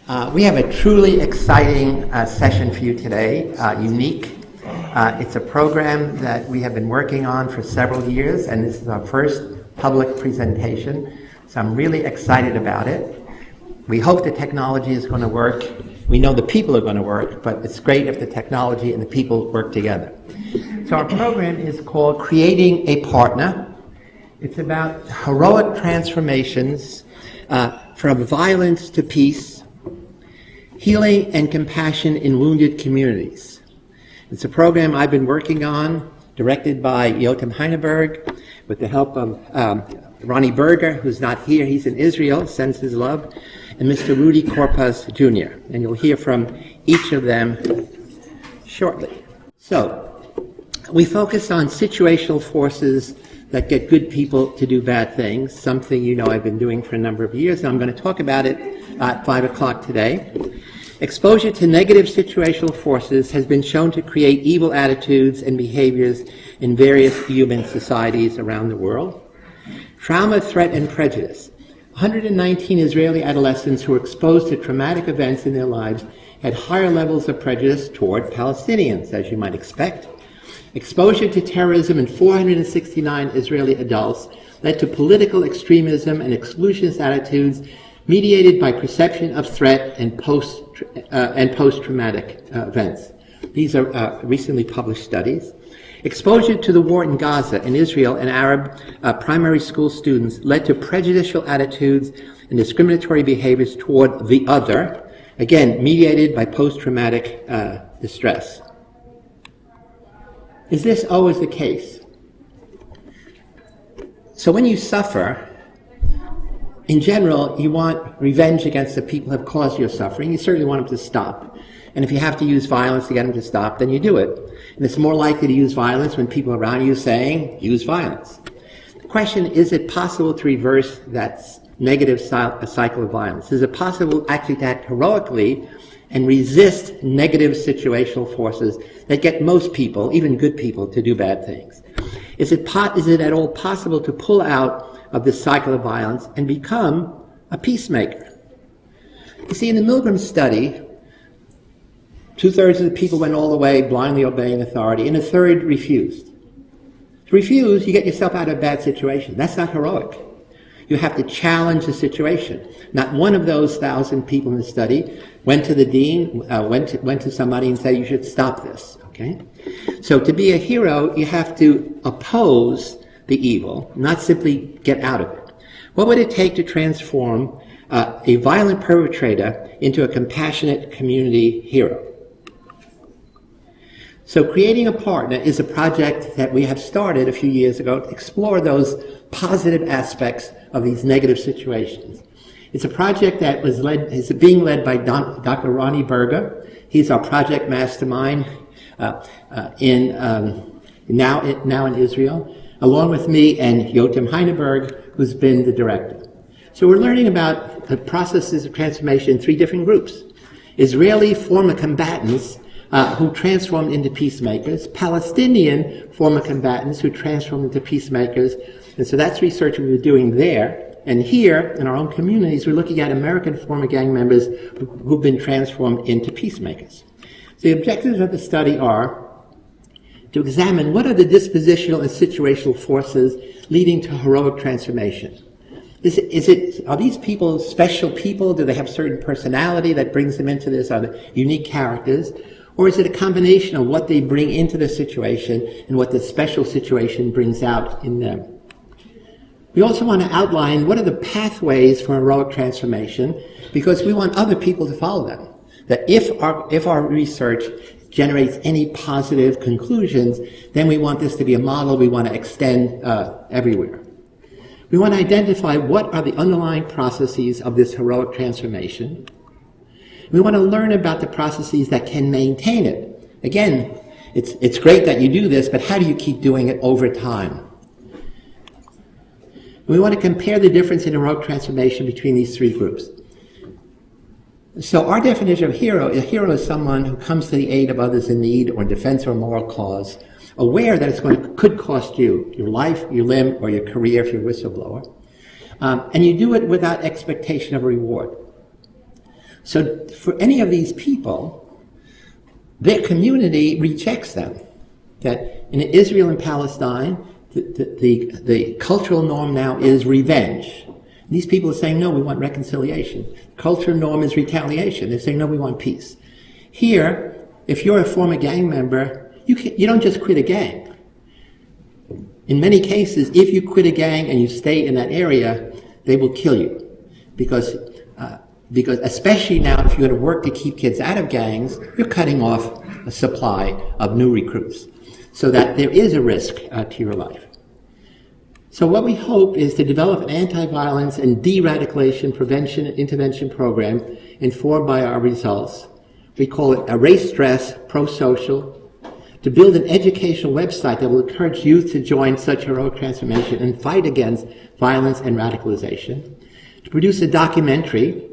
We have a truly exciting session for you today, unique. It's a program that we have been working on for several years, and this is our first public presentation, so I'm really excited about it. We hope the technology is going to work. We know the people are going to work, but it's great if the technology and the people work together. So our program is called Creating a Partner. It's about heroic transformations from violence to peace, healing and compassion in wounded communities. It's a program I've been working on, directed by Yotam Heineberg, with the help of Ronnie Berger, who's not here, he's in Israel, sends his love, and Mr. Rudy Korpaz Jr. And you'll hear from each of them shortly. So, we focus on situational forces that get good people to do bad things, something you know I've been doing for a number of years, and I'm going to talk about it at 5 o'clock today. Exposure to negative situational forces has been shown to create evil attitudes and behaviors in various human societies around the world. Trauma, threat, and prejudice. 119 Israeli adolescents who were exposed to traumatic events in their lives had higher levels of prejudice toward Palestinians, as you might expect. Exposure to terrorism in 469 Israeli adults led to political extremism and exclusionist attitudes mediated by perception of threat and post-traumatic events. These are recently published studies. Exposure to the war in Gaza and Israel and Arab primary school students led to prejudicial attitudes and discriminatory behaviors toward the other, again, mediated by post-traumatic distress. Is this always the case? So when you suffer, in general, you want revenge against the people who have caused your suffering. You certainly want them to stop. And if you have to use violence to get them to stop, then you do it. And it's more likely to use violence when people around you are saying, use violence. The question, is it possible to reverse that negative cycle of violence? Is it possible actually to act heroically and resist negative situational forces that get most people, even good people, to do bad things? Is it at all possible to pull out of this cycle of violence and become a peacemaker? You see, in the Milgram study, 2/3 of the people went all the way, blindly obeying authority, and a third refused. To refuse, you get yourself out of a bad situation. That's not heroic. You have to challenge the situation. Not one of those 1,000 people in the study went to the dean, went to somebody and said, you should stop this, okay? So to be a hero, you have to oppose the evil, not simply get out of it. What would it take to transform a violent perpetrator into a compassionate community hero? So Creating a Partner is a project that we have started a few years ago to explore those positive aspects of these negative situations. It's a project that is being led by Dr. Ronnie Berger. He's our project mastermind now in Israel, along with me and Yotam Heineberg, who's been the director. So we're learning about the processes of transformation in 3 different groups. Israeli former combatants who transformed into peacemakers, Palestinian former combatants who transformed into peacemakers, and so that's research we were doing there. And here, in our own communities, we're looking at American former gang members who've been transformed into peacemakers. So the objectives of the study are to examine what are the dispositional and situational forces leading to heroic transformation. Are these people special people? Do they have certain personality that brings them into this? Are they unique characters? Or is it a combination of what they bring into the situation and what the special situation brings out in them? We also want to outline what are the pathways for heroic transformation, because we want other people to follow them. That if our research generates any positive conclusions, then we want this to be a model we want to extend everywhere. We want to identify what are the underlying processes of this heroic transformation. We want to learn about the processes that can maintain it. Again, it's great that you do this, but how do you keep doing it over time? We want to compare the difference in heroic transformation between these 3 groups. So our definition of a hero is someone who comes to the aid of others in need or in defense of a moral cause, aware that could cost you your life, your limb, or your career if you're a whistleblower. And you do it without expectation of a reward. So for any of these people, their community rejects them. That in Israel and Palestine, the cultural norm now is revenge. These people are saying, no, we want reconciliation. Cultural norm is retaliation. They're saying, no, we want peace. Here, if you're a former gang member, you don't just quit a gang. In many cases, if you quit a gang and you stay in that area, they will kill you. Because especially now, if you're going to work to keep kids out of gangs, you're cutting off a supply of new recruits. So that there is a risk to your life. So what we hope is to develop an anti-violence and de-radicalization prevention and intervention program informed by our results. We call it Erase Stress, Pro-Social, to build an educational website that will encourage youth to join such heroic transformation and fight against violence and radicalization, to produce a documentary,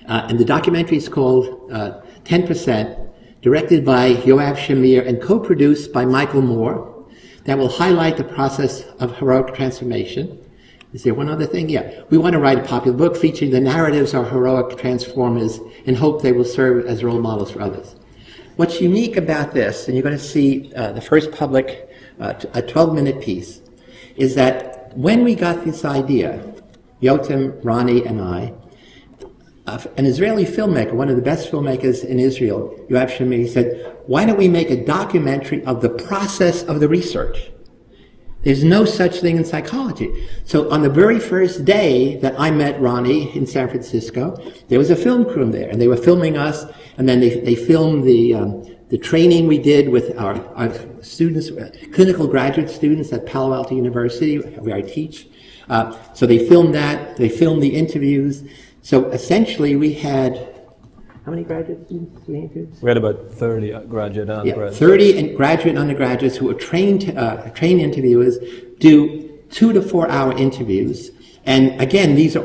and the documentary is called 10%, directed by Yoav Shamir and co-produced by Michael Moore, that will highlight the process of heroic transformation. Is there one other thing? Yeah. We want to write a popular book featuring the narratives of heroic transformers and hope they will serve as role models for others. What's unique about this, and you're going to see the first public, a 12-minute piece, is that when we got this idea, Yotam, Ronnie, and I, an Israeli filmmaker, one of the best filmmakers in Israel, Yoav Shamir, said, why don't we make a documentary of the process of the research? There's no such thing in psychology. So on the very first day that I met Ronnie in San Francisco, there was a film crew there, and they were filming us, and then they filmed the training we did with our students, clinical graduate students at Palo Alto University, where I teach. So they filmed that, they filmed the interviews. So essentially we had, how many graduate students we interviewed? We had about 30 graduate undergrads. 30 graduate undergraduates who were trained interviewers do 2 to 4 hour interviews. And again, these are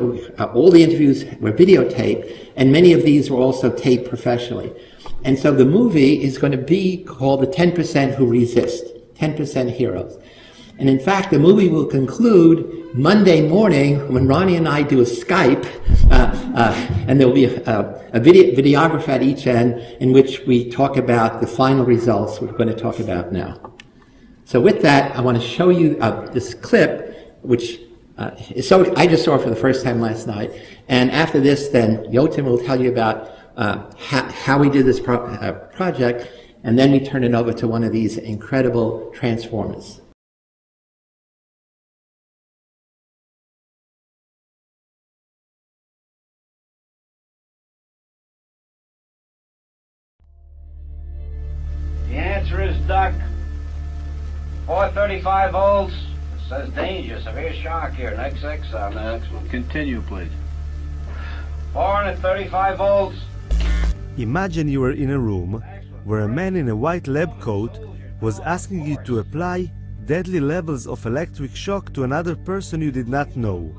all the interviews were videotaped, and many of these were also taped professionally. And so the movie is going to be called The 10% Who Resist, 10% Heroes. And in fact, the movie will conclude Monday morning when Ronnie and I do a Skype, and there will be a videographer at each end in which we talk about the final results we're going to talk about now. So with that, I want to show you this clip, which I just saw it for the first time last night. And after this, then Yotam will tell you about how we did this project, and then we turn it over to one of these incredible transformers. The answer is duck. 435 volts. It says danger, severe shock here. Next X on the next one. Continue, please. 435 volts. Imagine you were in a room where a man in a white lab coat was asking you to apply deadly levels of electric shock to another person you did not know.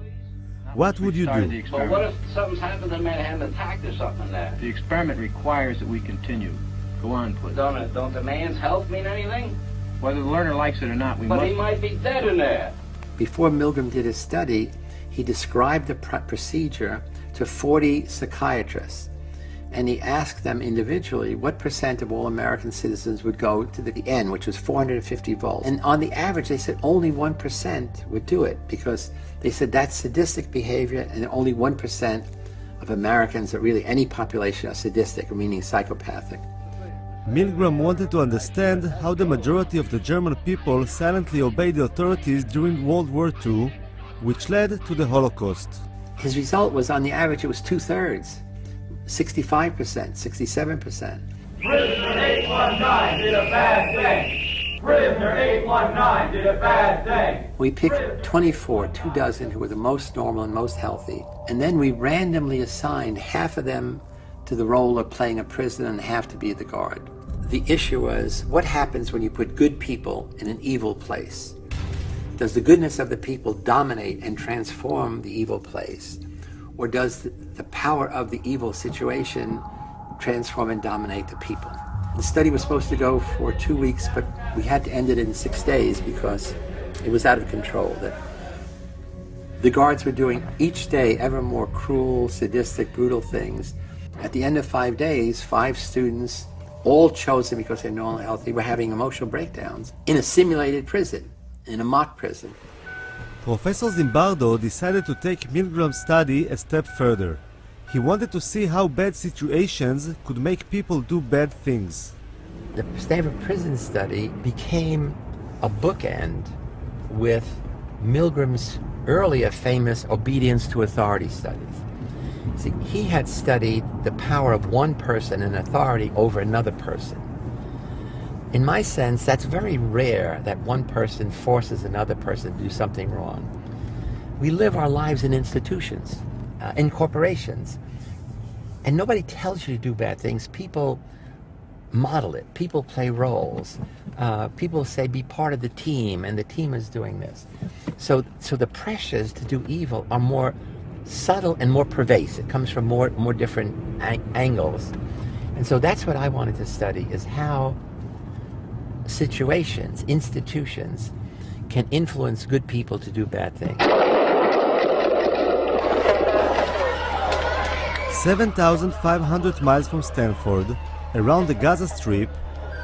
What would you do? Well, what if something's happened to the man had an attack or something there? The experiment requires that we continue. Go on, please. Don't the man's health mean anything? Whether the learner likes it or not, we But must... he might be dead in there. Before Milgram did his study, he described the procedure to 40 psychiatrists. And he asked them individually what percent of all American citizens would go to the end, which was 450 volts. And on the average, they said only 1% would do it, because they said that's sadistic behavior, and only 1% of Americans, or really any population, are sadistic, meaning psychopathic. Milgram wanted to understand how the majority of the German people silently obeyed the authorities during World War II, which led to the Holocaust. His result was, on the average, it was 2/3, 65%, 67%. Prisoner 819 did a bad thing. Prisoner 819 did a bad thing. We picked 2 dozen who were the most normal and most healthy, and then we randomly assigned half of them to the role of playing a prisoner and half to be the guard. The issue was, what happens when you put good people in an evil place? Does the goodness of the people dominate and transform the evil place? Or does the power of the evil situation transform and dominate the people? The study was supposed to go for 2 weeks, but we had to end it in 6 days because it was out of control. The guards were doing each day ever more cruel, sadistic, brutal things. At the end of 5 days, 5 students, all chosen because they're normal healthy, were having emotional breakdowns in a simulated prison, in a mock prison. Professor Zimbardo decided to take Milgram's study a step further. He wanted to see how bad situations could make people do bad things. The Stanford Prison Study became a bookend with Milgram's earlier famous obedience to authority studies. See, he had studied the power of one person in authority over another person. In my sense, that's very rare that one person forces another person to do something wrong. We live our lives in institutions, in corporations, and nobody tells you to do bad things. People model it. People play roles. People say, be part of the team, and the team is doing this. So the pressures to do evil are more subtle and more pervasive. It comes from more different angles. And so that's what I wanted to study, is how situations, institutions, can influence good people to do bad things. 7,500 miles from Stanford, around the Gaza Strip,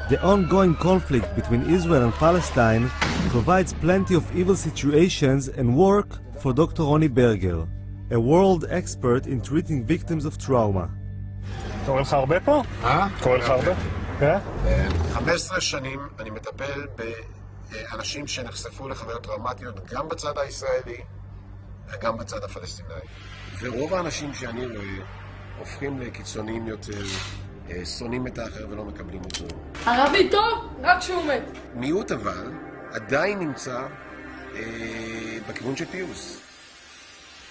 the ongoing conflict between Israel and Palestine provides plenty of evil situations and work for Dr. Ronnie Berger, a world expert in treating victims of trauma. קורא לך הרבה פה? קורא לך הרבה? כן? 15 שנים אני מטפל באנשים שנחשפו לחוויות טראומטיות גם בצד הישראלי וגם בצד הפלסטיני. ורוב האנשים שאני רואה הופכים לקיצוניים יותר, שונאים את האחר ולא מקבלים אותו. ערבי טוב, רק שהוא מת. מיעוט אבל עדיין נמצא בכיוון של פיוס.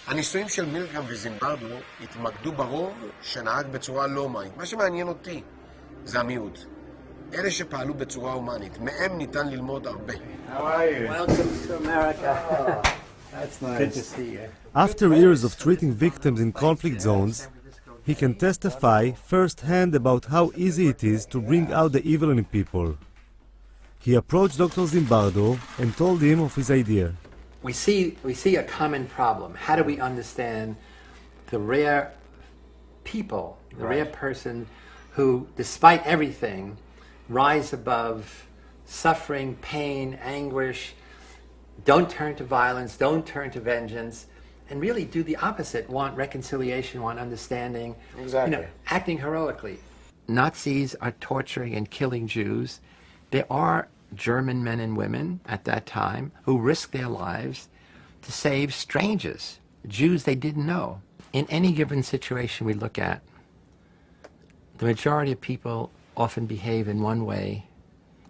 הניסויים של מילגרם וזימברדו התמקדו ברוב שנהג בצורה לא הומנית. מה שמעניין אותי זה המיעוט. אלה שפעלו בצורה הומנית, מהם ניתן ללמוד הרבה. How are you? Welcome to America. That's nice. Good to see you. After years of treating victims in conflict zones, he can testify firsthand about how easy it is to bring out the evil in people. He approached Dr. Zimbardo and told him of his idea. We see a common problem. How do we understand the rare people, the rare person who, despite everything, rise above suffering, pain, anguish, don't turn to violence, don't turn to vengeance, and really do the opposite, want reconciliation, want understanding, Exactly. Acting heroically. Nazis are torturing and killing Jews. There are German men and women at that time who risked their lives to save strangers, Jews they didn't know. In any given situation we look at, the majority of people often behave in one way,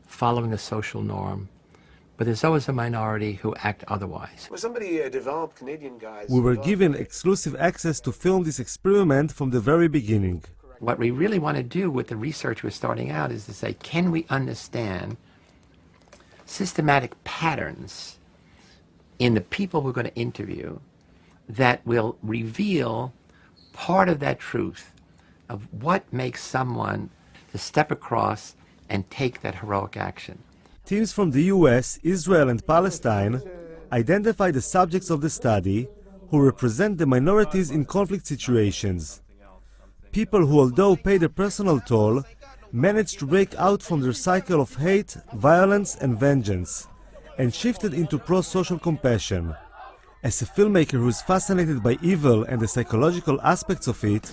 following a social norm, but there's always a minority who act otherwise. Well, somebody developed Canadian guys. We were given exclusive access to film this experiment from the very beginning. What we really want to do with the research we're starting out is to say, can we understand systematic patterns in the people we're going to interview that will reveal part of that truth of what makes someone to step across and take that heroic action. Teams from the US, Israel and Palestine identify the subjects of the study who represent the minorities in conflict situations. People who, although paid a personal toll, managed to break out from their cycle of hate, violence and vengeance, and shifted into pro-social compassion. As a filmmaker who is fascinated by evil and the psychological aspects of it,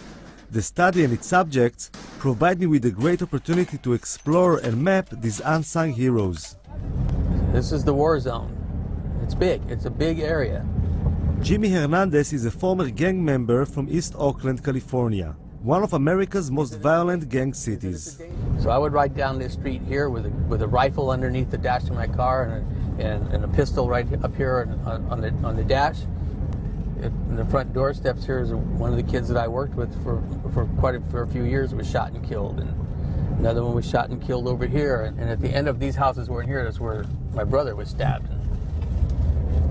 the study and its subjects provide me with a great opportunity to explore and map these unsung heroes. This is the war zone. It's big. It's a big area. Jimmy Hernandez is a former gang member from East Oakland, California, one of America's most violent gang cities. So I would ride down this street here with a rifle underneath the dash of my car and a pistol right up here on the dash. In the front doorsteps here is one of the kids that I worked with for a few years was shot and killed, and another one was shot and killed over here. And at the end of these houses were in here, that's where my brother was stabbed.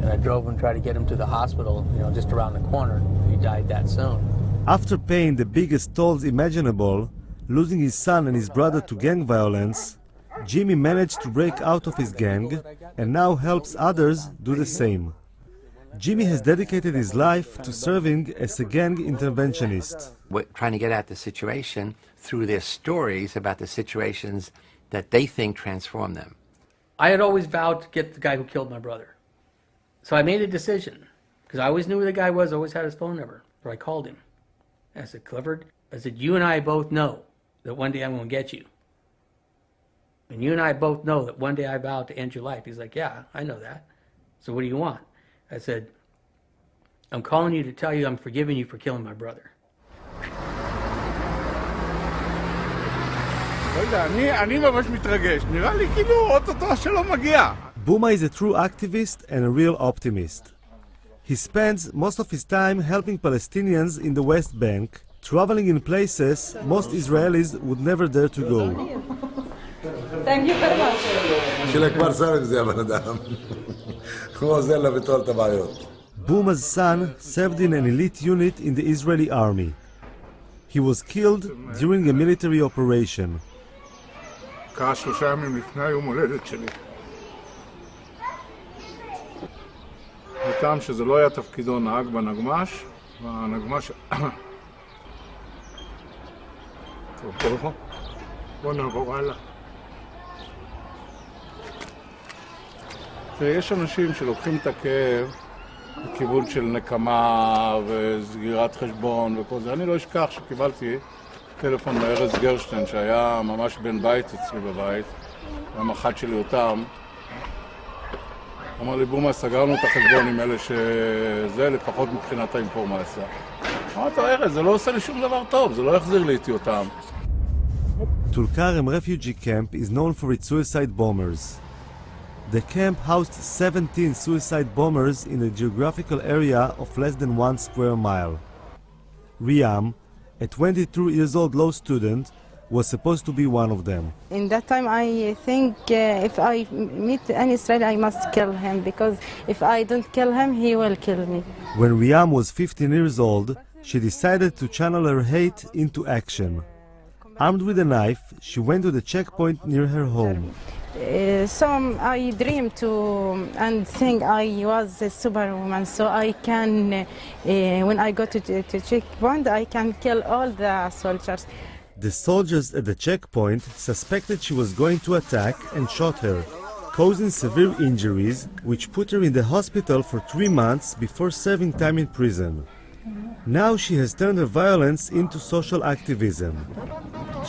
And I drove and tried to get him to the hospital, just around the corner. He died that soon. After paying the biggest tolls imaginable, losing his son and his brother to gang violence, Jimmy managed to break out of his gang and now helps others do the same. Jimmy has dedicated his life to serving as a gang interventionist. Trying to get at the situation through their stories about the situations that they think transform them. I had always vowed to get the guy who killed my brother. So I made a decision, because I always knew who the guy was, always had his phone number. So I called him. I said, Clifford, I said, you and I both know that one day I'm going to get you. And you and I both know that one day I vowed to end your life. He's like, yeah, I know that. So what do you want? I said, I'm calling you to tell you I'm forgiving you for killing my brother. אני ממש מתרגש. נראה לי כאילו אוטוטו שלא מגיע. Buma is a true activist and a real optimist. He spends most of his time helping Palestinians in the West Bank, traveling in places most Israelis would never dare to go. Thank you very much. שלכפר סבא זה הבן אדם. הוא עוזר לה לפתור את הבעיות. Buma's son served in an elite unit in the Israeli army. He was killed during a military operation. קרה 3 ימים לפני יום הולדת שלי. בטעם שזה לא היה תפקידו נהג בנגמש, והנגמש... טוב, בוא נעבור הלאה. יש אנשים שלוקחים את הכאב לכיוון של נקמה וסגירת חשבון וכל זה. אני לא אשכח שקיבלתי טלפון מארז גרשטיין שהיה ממש בן בית אצלי בבית, והמח"ט שלי אותם. אמר לי, בומה, סגרנו את החשבון עם אלה שזה לפחות מבחינת האינפורמציה. אמרתי, ארז, זה לא עושה לי שום דבר טוב, זה לא יחזיר לי איתי אותם. Tulkarem refugee camp is known for its suicide bombers. The camp housed 17 suicide bombers in a geographical area of less than 1 square mile. Riam, a 22-year-old law student, was supposed to be one of them. In that time I think if I meet any Israeli I must kill him, because if I don't kill him he will kill me. When Riam was 15 years old, she decided to channel her hate into action. Armed with a knife, she went to the checkpoint near her home. So I dreamed to and think I was a superwoman, so I can, when I go to checkpoint, I can kill all the soldiers. The soldiers at the checkpoint suspected she was going to attack and shot her, causing severe injuries, which put her in the hospital for 3 months before serving time in prison. Now she has turned her violence into social activism.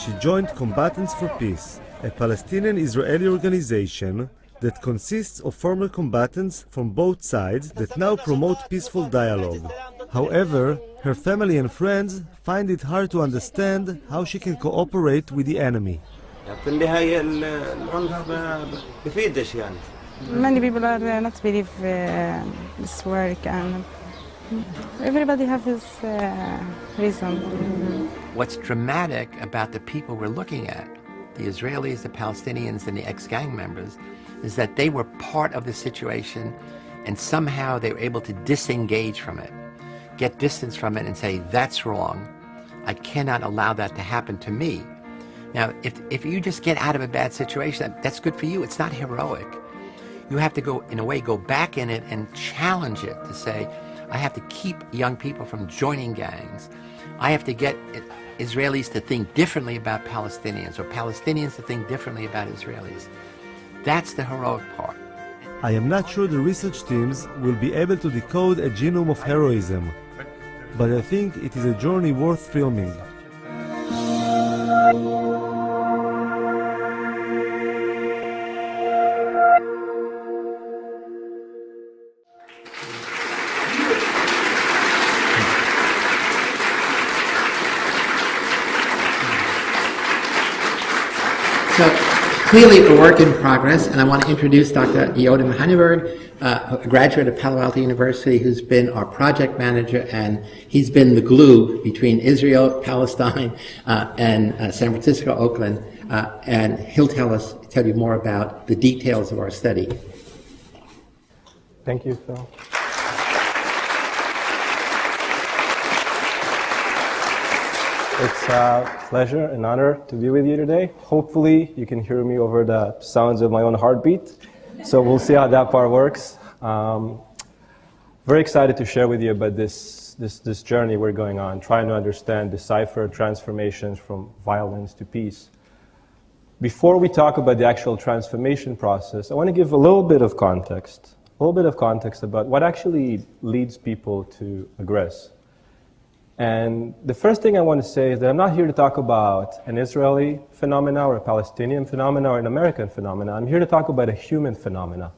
She joined Combatants for Peace, a Palestinian-Israeli organization that consists of former combatants from both sides that now promote peaceful dialogue. However, her family and friends find it hard to understand how she can cooperate with the enemy. Many people are not believe this work, and everybody has his reason. What's dramatic about the people we're looking at, the Israelis, the Palestinians, and the ex-gang members, is that they were part of the situation and somehow they were able to disengage from it, get distance from it and say, that's wrong. I cannot allow that to happen to me. Now, if you just get out of a bad situation, that's good for you. It's not heroic. You have to go, in a way, go back in it and challenge it to say, I have to keep young people from joining gangs. I have to get Israelis to think differently about Palestinians, or Palestinians to think differently about Israelis. That's the heroic part. I am not sure the research teams will be able to decode a genome of heroism, but I think it is a journey worth filming. So, clearly a work in progress, and I want to introduce Dr. Yodim Heineberg, a graduate of Palo Alto University who's been our project manager, and he's been the glue between Israel, Palestine, and San Francisco, Oakland, and he'll tell you more about the details of our study. Thank you, Phil. It's a pleasure and honor to be with you today. Hopefully you can hear me over the sounds of my own heartbeat. So we'll see how that part works. Very excited to share with you about this journey we're going on, trying to understand, decipher transformations from violence to peace. Before we talk about the actual transformation process, I want to give a little bit of context about what actually leads people to aggress. And the first thing I want to say is that I'm not here to talk about an Israeli phenomena or a Palestinian phenomena or an American phenomena. I'm here to talk about a human phenomena.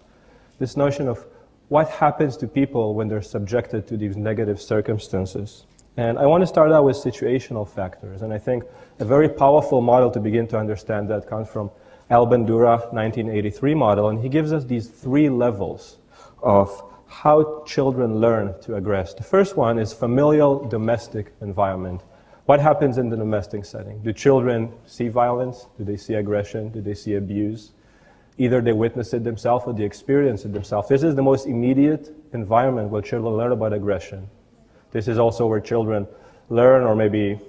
This notion of what happens to people when they're subjected to these negative circumstances. And I want to start out with situational factors. And I think a very powerful model to begin to understand that comes from Al Bandura 1983 model. And he gives us these 3 levels of how children learn to aggress. The first one is familial domestic environment. What happens in the domestic setting? Do children see violence? Do they see aggression? Do they see abuse? Either they witness it themselves or they experience it themselves. This is the most immediate environment where children learn about aggression. This is also where children learn, or maybe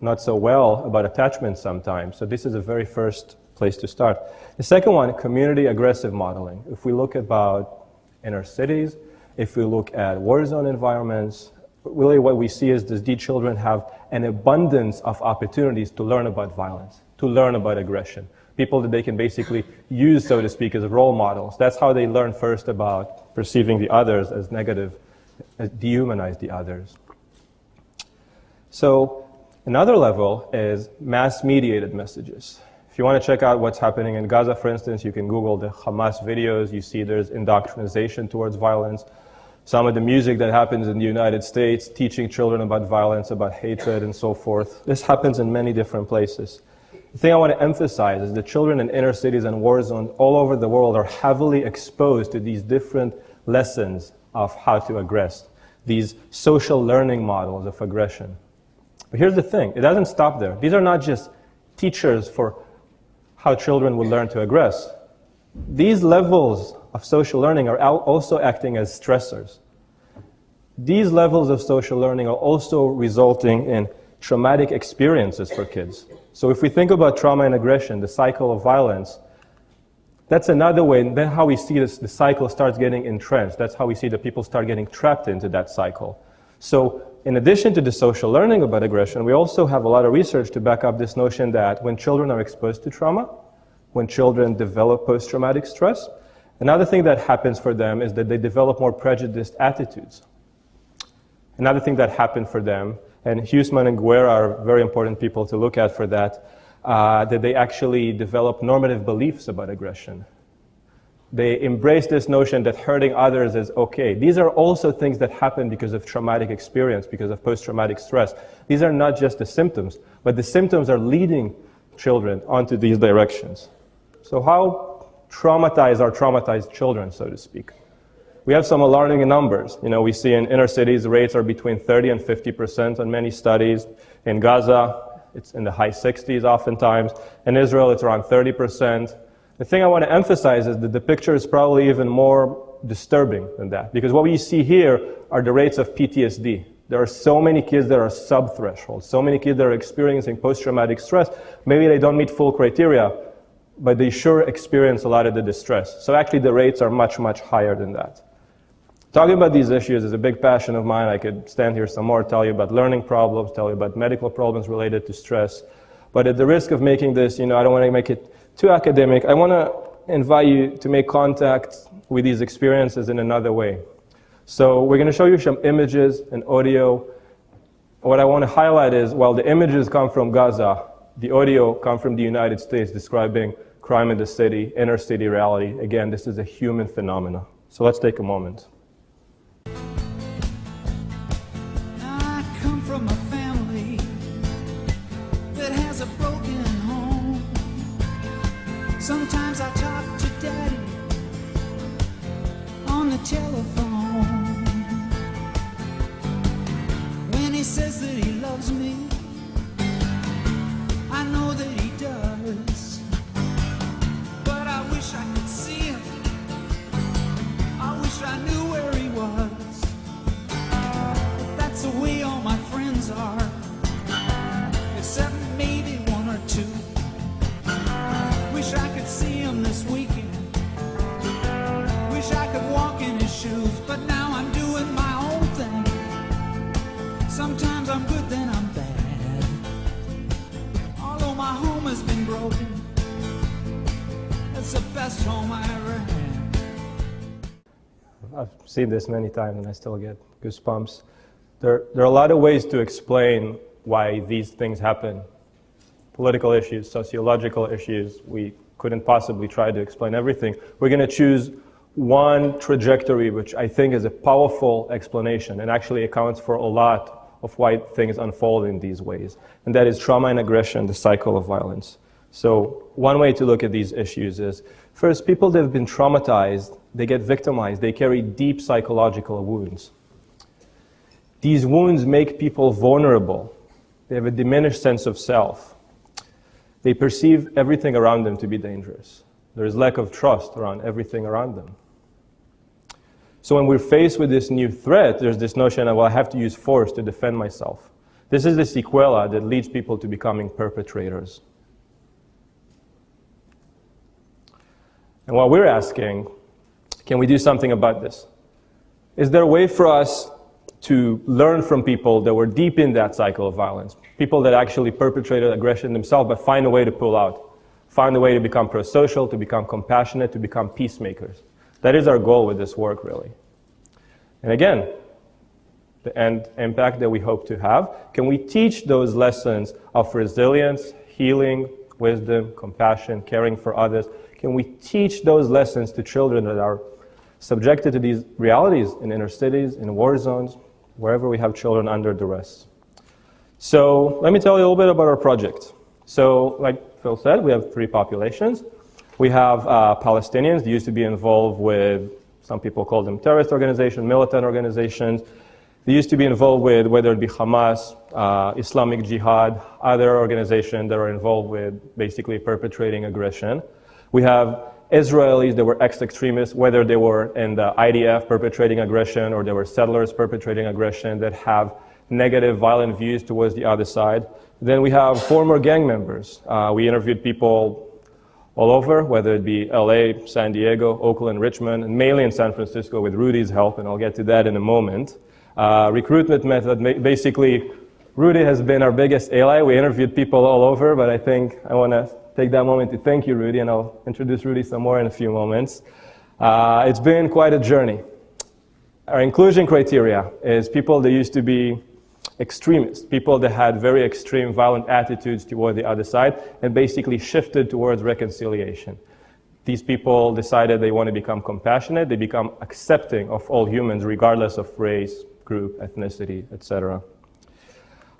not so well, about attachment sometimes. So this is the very first place to start. The second one, community aggressive modeling. If we look about inner cities, if we look at war zone environments, really what we see is that these children have an abundance of opportunities to learn about violence, to learn about aggression. People that they can basically use, so to speak, as role models. That's how they learn first about perceiving the others as negative, as dehumanize the others. So another level is mass-mediated messages. If you want to check out what's happening in Gaza, for instance, you can Google the Hamas videos. You see there's indoctrination towards violence. Some of the music that happens in the United States, teaching children about violence, about hatred, and so forth. This happens in many different places. The thing I want to emphasize is that children in inner cities and war zones all over the world are heavily exposed to these different lessons of how to aggress, these social learning models of aggression. But here's the thing, it doesn't stop there. These are not just teachers for how children will learn to aggress. These levels of social learning are also acting as stressors. These levels of social learning are also resulting in traumatic experiences for kids. So if we think about trauma and aggression, the cycle of violence, that's another way, and then how we see this, the cycle starts getting entrenched. That's how we see that people start getting trapped into that cycle. So in addition to the social learning about aggression, we also have a lot of research to back up this notion that when children are exposed to trauma, when children develop post-traumatic stress, another thing that happens for them is that they develop more prejudiced attitudes. Another thing that happened for them, and Huisman and Guerra are very important people to look at for that, that they actually develop normative beliefs about aggression. They embrace this notion that hurting others is okay. These are also things that happen because of traumatic experience, because of post-traumatic stress. These are not just the symptoms, but the symptoms are leading children onto these directions. So how traumatized are traumatized children, so to speak? We have some alarming numbers. You know, we see in inner cities rates are between 30 and 50% on many studies. In Gaza, it's in the high 60s oftentimes. In Israel, it's around 30%. The thing I want to emphasize is that the picture is probably even more disturbing than that, because what we see here are the rates of PTSD. There are so many kids that are sub-threshold, so many kids that are experiencing post-traumatic stress. Maybe they don't meet full criteria, but they sure experience a lot of the distress. So actually the rates are much, much higher than that. Talking about these issues is a big passion of mine. I could stand here some more, tell you about learning problems, tell you about medical problems related to stress. But at the risk of making this, I don't want to make it too academic. I want to invite you to make contact with these experiences in another way. So we're going to show you some images and audio. What I want to highlight is, while the images come from Gaza, the audio come from the United States describing crime in the city, inner city reality. Again, this is a human phenomenon. So let's take a moment. From a family that has a broken home. Sometimes I talk to Daddy on the telephone. When he says that he loves me, I know that he does. But I wish I could see him. I wish I knew where he was. But that's the way all my friends are, except maybe one or two. Wish I could see him this weekend. Wish I could walk in his shoes. mama's been broken. That's the best home I ever had. I've seen this many times and I still get goosebumps. There are a lot of ways to explain why these things happen. Political issues, sociological issues, we couldn't possibly try to explain everything. We're going to choose one trajectory which I think is a powerful explanation and actually accounts for a lot of why things unfold in these ways. And that is trauma and aggression, the cycle of violence. So one way to look at these issues is, first, people that have been traumatized, they get victimized, they carry deep psychological wounds. These wounds make people vulnerable. They have a diminished sense of self. They perceive everything around them to be dangerous. There is lack of trust around everything around them. So when we're faced with this new threat, there's this notion of, well, I have to use force to defend myself. This is the sequela that leads people to becoming perpetrators. And what we're asking, can we do something about this? Is there a way for us to learn from people that were deep in that cycle of violence, people that actually perpetrated aggression themselves, but find a way to pull out, find a way to become pro-social, to become compassionate, to become peacemakers? That is our goal with this work, really. And again, the end impact that we hope to have, can we teach those lessons of resilience, healing, wisdom, compassion, caring for others? Can we teach those lessons to children that are subjected to these realities in inner cities, in war zones, wherever we have children under duress? So let me tell you a little bit about our project. So like Phil said, we have three populations. We have Palestinians that used to be involved with, some people call them terrorist organizations, militant organizations. They used to be involved with, whether it be Hamas, Islamic Jihad, other organizations that are involved with basically perpetrating aggression. We have Israelis that were ex-extremists, whether they were in the IDF perpetrating aggression or they were settlers perpetrating aggression that have negative, violent views towards the other side. Then we have former gang members. We interviewed people all over, whether it be LA, San Diego, Oakland, Richmond, and mainly in San Francisco with Rudy's help, and I'll get to that in a moment. Recruitment method, basically, Rudy has been our biggest ally. We interviewed people all over, but I think I want to take that moment to thank you, Rudy, and I'll introduce Rudy some more in a few moments. It's been quite a journey. Our inclusion criteria is people that used to be extremists, people that had very extreme violent attitudes toward the other side and basically shifted towards reconciliation. These people decided they want to become compassionate, they become accepting of all humans regardless of race, group, ethnicity, etc.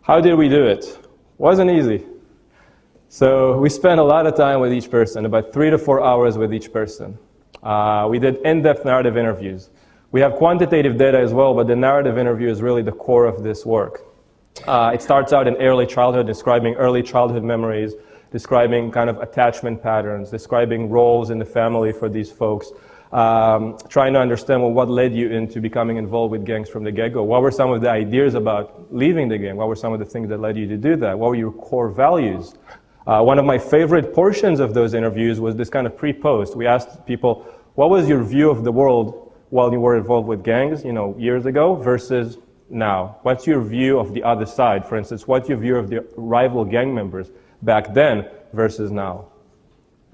How did we do it? Wasn't easy. So we spent a lot of time with each person, about 3 to 4 hours with each person. We did in-depth narrative interviews. We have quantitative data as well, but the narrative interview is really the core of this work. It starts out in early childhood, describing early childhood memories, describing kind of attachment patterns, describing roles in the family for these folks, trying to understand, well, what led you into becoming involved with gangs from the get-go? What were some of the ideas about leaving the gang? What were some of the things that led you to do that? What were your core values? One of my favorite portions of those interviews was this kind of pre-post. We asked people, what was your view of the world while you were involved with gangs, years ago versus now? What's your view of the other side? For instance, what's your view of the rival gang members back then versus now?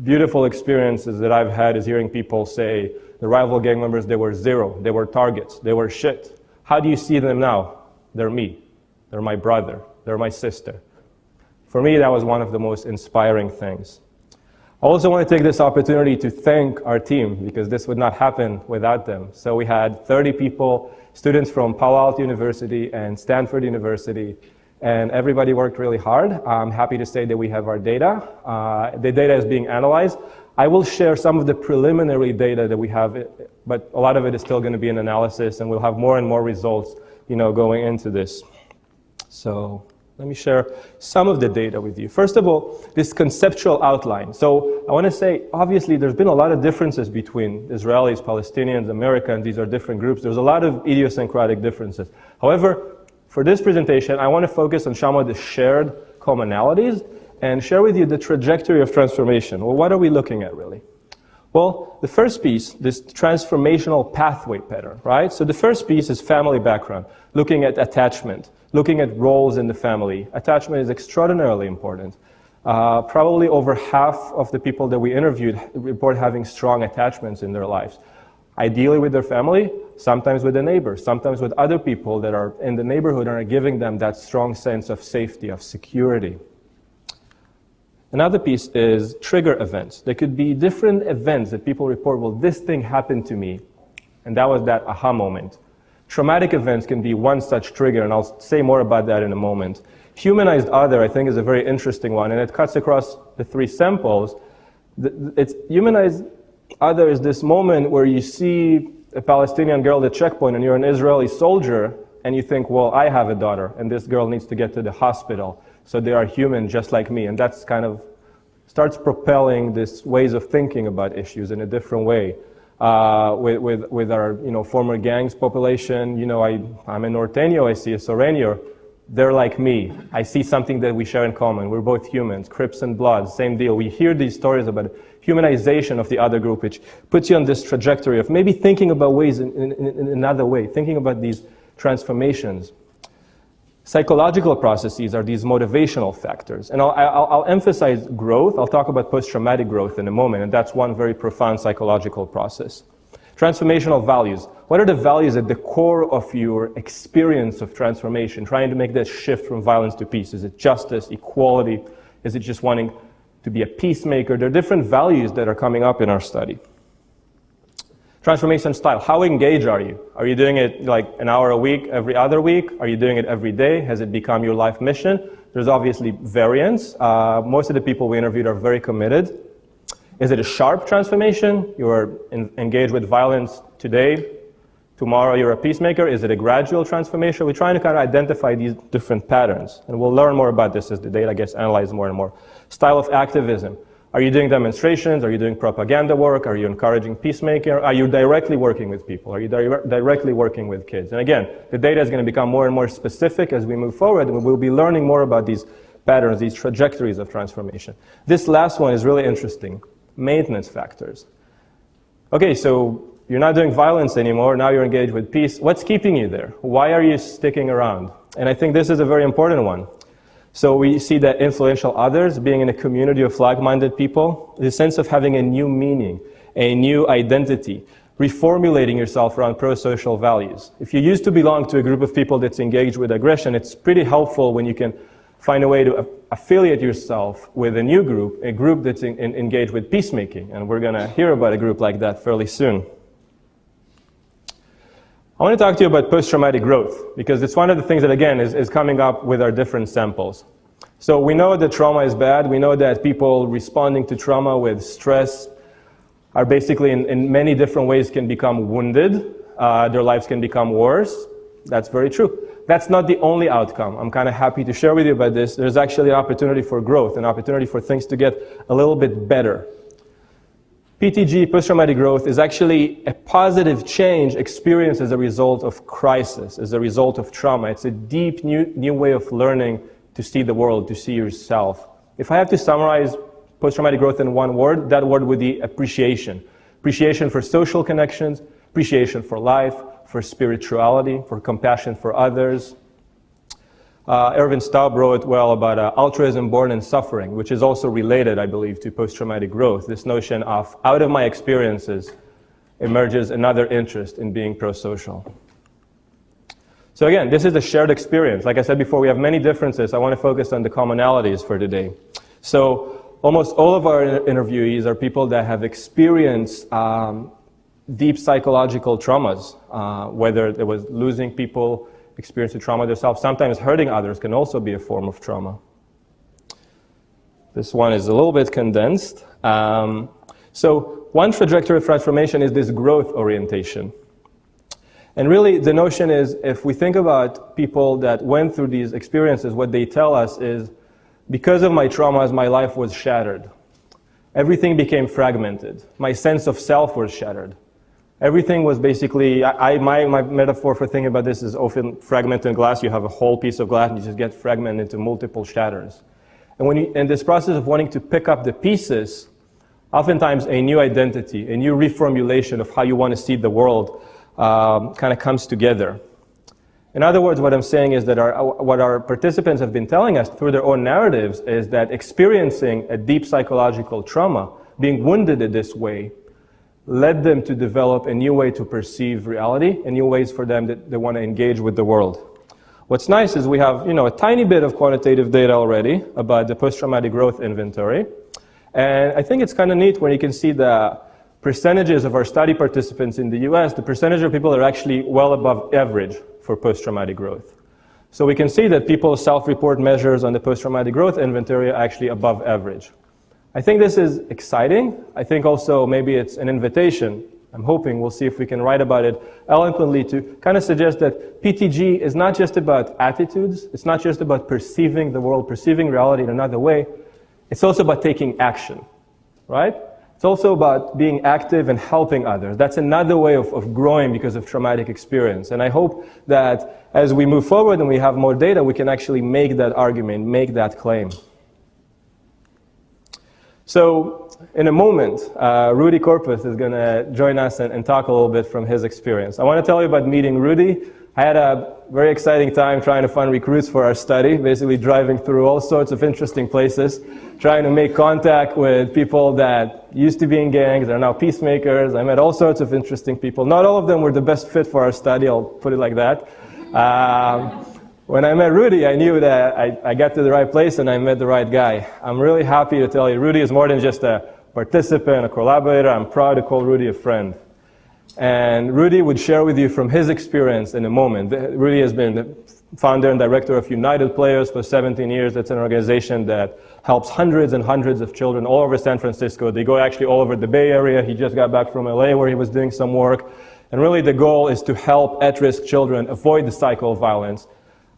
Beautiful experiences that I've had is hearing people say the rival gang members, they were zero, they were targets, they were shit. How do you see them now? They're me, they're my brother, they're my sister. For me, that was one of the most inspiring things. I also want to take this opportunity to thank our team because this would not happen without them. So we had 30 people, students from Palo Alto University and Stanford University, and everybody worked really hard. I'm happy to say that we have our data. The data is being analyzed. I will share some of the preliminary data that we have, but a lot of it is still going to be an analysis, and we'll have more and more results, going into this. So let me share some of the data with you. First of all, this conceptual outline. So I want to say, obviously, there's been a lot of differences between Israelis, Palestinians, Americans. These are different groups. There's a lot of idiosyncratic differences. However, for this presentation, I want to focus on some of the shared commonalities and share with you the trajectory of transformation. Well, what are we looking at, really? Well, the first piece, this transformational pathway pattern, right? So the first piece is family background, looking at attachment, looking at roles in the family. Attachment is extraordinarily important. Probably over half of the people that we interviewed report having strong attachments in their lives. Ideally with their family, sometimes with a neighbor, sometimes with other people that are in the neighborhood and are giving them that strong sense of safety, of security. Another piece is trigger events. There could be different events that people report, well, this thing happened to me, and that was that aha moment. Traumatic events can be one such trigger, and I'll say more about that in a moment. Humanized other, I think, is a very interesting one, and it cuts across the three samples. It's humanized other is this moment where you see a Palestinian girl at the checkpoint and you're an Israeli soldier and you think, well, I have a daughter and this girl needs to get to the hospital, so they are human just like me. And that's kind of starts propelling this ways of thinking about issues in a different way. With our former gangs population, I'm a Norteño, I see a Soreño, they're like me. I see something that we share in common. We're both humans, Crips and Bloods, same deal. We hear these stories about humanization of the other group, which puts you on this trajectory of maybe thinking about ways in another way, thinking about these transformations. Psychological processes are these motivational factors. And I'll emphasize growth. I'll talk about post-traumatic growth in a moment, and that's one very profound psychological process. Transformational values. What are the values at the core of your experience of transformation, trying to make that shift from violence to peace? Is it justice, equality? Is it just wanting to be a peacemaker? There are different values that are coming up in our study. Transformation style. How engaged are you? Are you doing it like an hour a week, every other week? Are you doing it every day? Has it become your life mission? There's obviously variance. Most of the people we interviewed are very committed. Is it a sharp transformation? You're engaged with violence today, tomorrow you're a peacemaker. Is it a gradual transformation? We're trying to kind of identify these different patterns, and we'll learn more about this as the data gets analyzed more and more. Style of activism. Are you doing demonstrations? Are you doing propaganda work? Are you encouraging peacemaking? Are you directly working with people? Are you directly working with kids? And again, the data is going to become more and more specific as we move forward, and we'll be learning more about these patterns, these trajectories of transformation. This last one is really interesting. Maintenance factors. Okay, so you're not doing violence anymore, now you're engaged with peace. What's keeping you there? Why are you sticking around? And I think this is a very important one. So we see that influential others, being in a community of like-minded people, the sense of having a new meaning, a new identity, reformulating yourself around pro-social values. If you used to belong to a group of people that's engaged with aggression, it's pretty helpful when you can find a way to affiliate yourself with a new group, a group that's engaged with peacemaking. And we're going to hear about a group like that fairly soon. I want to talk to you about post-traumatic growth, because it's one of the things that, again, is coming up with our different samples. So we know that trauma is bad. We know that people responding to trauma with stress are basically, in many different ways, can become wounded. Their lives can become worse. That's very true. That's not the only outcome. I'm kind of happy to share with you about this. There's actually an opportunity for growth, an opportunity for things to get a little bit better. PTG, post-traumatic growth, is actually a positive change experienced as a result of crisis, as a result of trauma. It's a deep, new way of learning to see the world, to see yourself. If I have to summarize post-traumatic growth in one word, that word would be appreciation. Appreciation for social connections, appreciation for life, for spirituality, for compassion for others. Ervin Staub wrote well about altruism born in suffering, which is also related, I believe, to post-traumatic growth. This notion of, out of my experiences, emerges another interest in being pro-social. So again, this is a shared experience. Like I said before, we have many differences. I want to focus on the commonalities for today. So almost all of our interviewees are people that have experienced deep psychological traumas, whether it was losing people, experiencing trauma themselves. Sometimes hurting others can also be a form of trauma. This one is a little bit condensed. So one trajectory of transformation is this growth orientation. And really the notion is, if we think about people that went through these experiences, what they tell us is, because of my traumas, my life was shattered. Everything became fragmented. My sense of self was shattered. Everything was basically, my metaphor for thinking about this is often fragmented glass. You have a whole piece of glass and you just get fragmented into multiple shatters. And when you, in this process of wanting to pick up the pieces, oftentimes a new identity, a new reformulation of how you want to see the world kind of comes together. In other words, what I'm saying is that what our participants have been telling us through their own narratives is that experiencing a deep psychological trauma, being wounded in this way, led them to develop a new way to perceive reality, and new ways for them that they want to engage with the world. What's nice is we have, a tiny bit of quantitative data already about the post-traumatic growth inventory. And I think it's kind of neat when you can see the percentages of our study participants in the US, the percentage of people that are actually well above average for post-traumatic growth. So we can see that people's self-report measures on the post-traumatic growth inventory are actually above average. I think this is exciting. I think also maybe it's an invitation. I'm hoping we'll see if we can write about it eloquently to kind of suggest that PTG is not just about attitudes. It's not just about perceiving the world, perceiving reality in another way. It's also about taking action, right? It's also about being active and helping others. That's another way of growing because of traumatic experience. And I hope that as we move forward and we have more data, we can actually make that argument, make that claim. So in a moment, Rudy Corpus is going to join us and talk a little bit from his experience. I want to tell you about meeting Rudy. I had a very exciting time trying to find recruits for our study, basically driving through all sorts of interesting places, trying to make contact with people that used to be in gangs, they're now peacemakers. I met all sorts of interesting people. Not all of them were the best fit for our study, I'll put it like that. When I met Rudy, I knew that I got to the right place and I met the right guy. I'm really happy to tell you, Rudy is more than just a participant, a collaborator. I'm proud to call Rudy a friend. And Rudy would share with you from his experience in a moment. Rudy has been the founder and director of United Players for 17 years. That's an organization that helps hundreds and hundreds of children all over San Francisco. They go actually all over the Bay Area. He just got back from LA where he was doing some work. And really the goal is to help at-risk children avoid the cycle of violence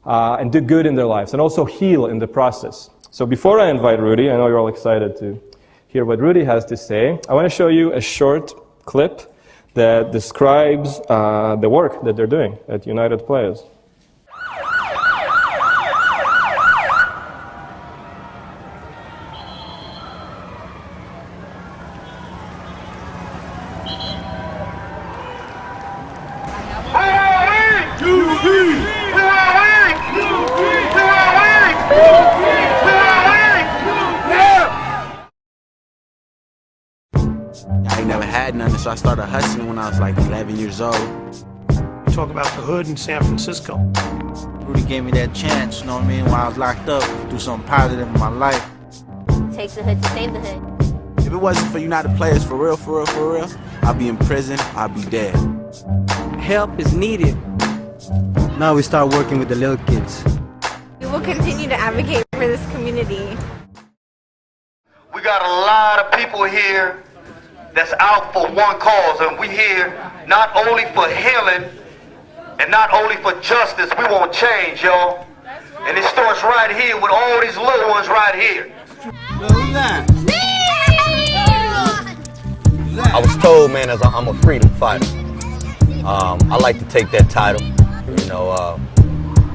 and do good in their lives and also heal in the process. So before I invite Rudy, I know you're all excited to hear what Rudy has to say. I want to show you a short clip that describes the work that they're doing at United Players. I ain't never had nothing, so I started hustling when I was like 11 years old. Talk about the hood in San Francisco. Rudy gave me that chance, you know what I mean, while I was locked up, do something positive in my life. Takes the hood to save the hood. If it wasn't for United Players, for real, I'd be in prison, I'd be dead. Help is needed. Now we start working with the little kids. We will continue to advocate for this community. We got a lot of people here that's out for one cause, and we here not only for healing and not only for justice. We want change, y'all. And it starts right here with all these little ones right here. Who's that? I was told, man, as I'm a freedom fighter. I like to take that title. You know,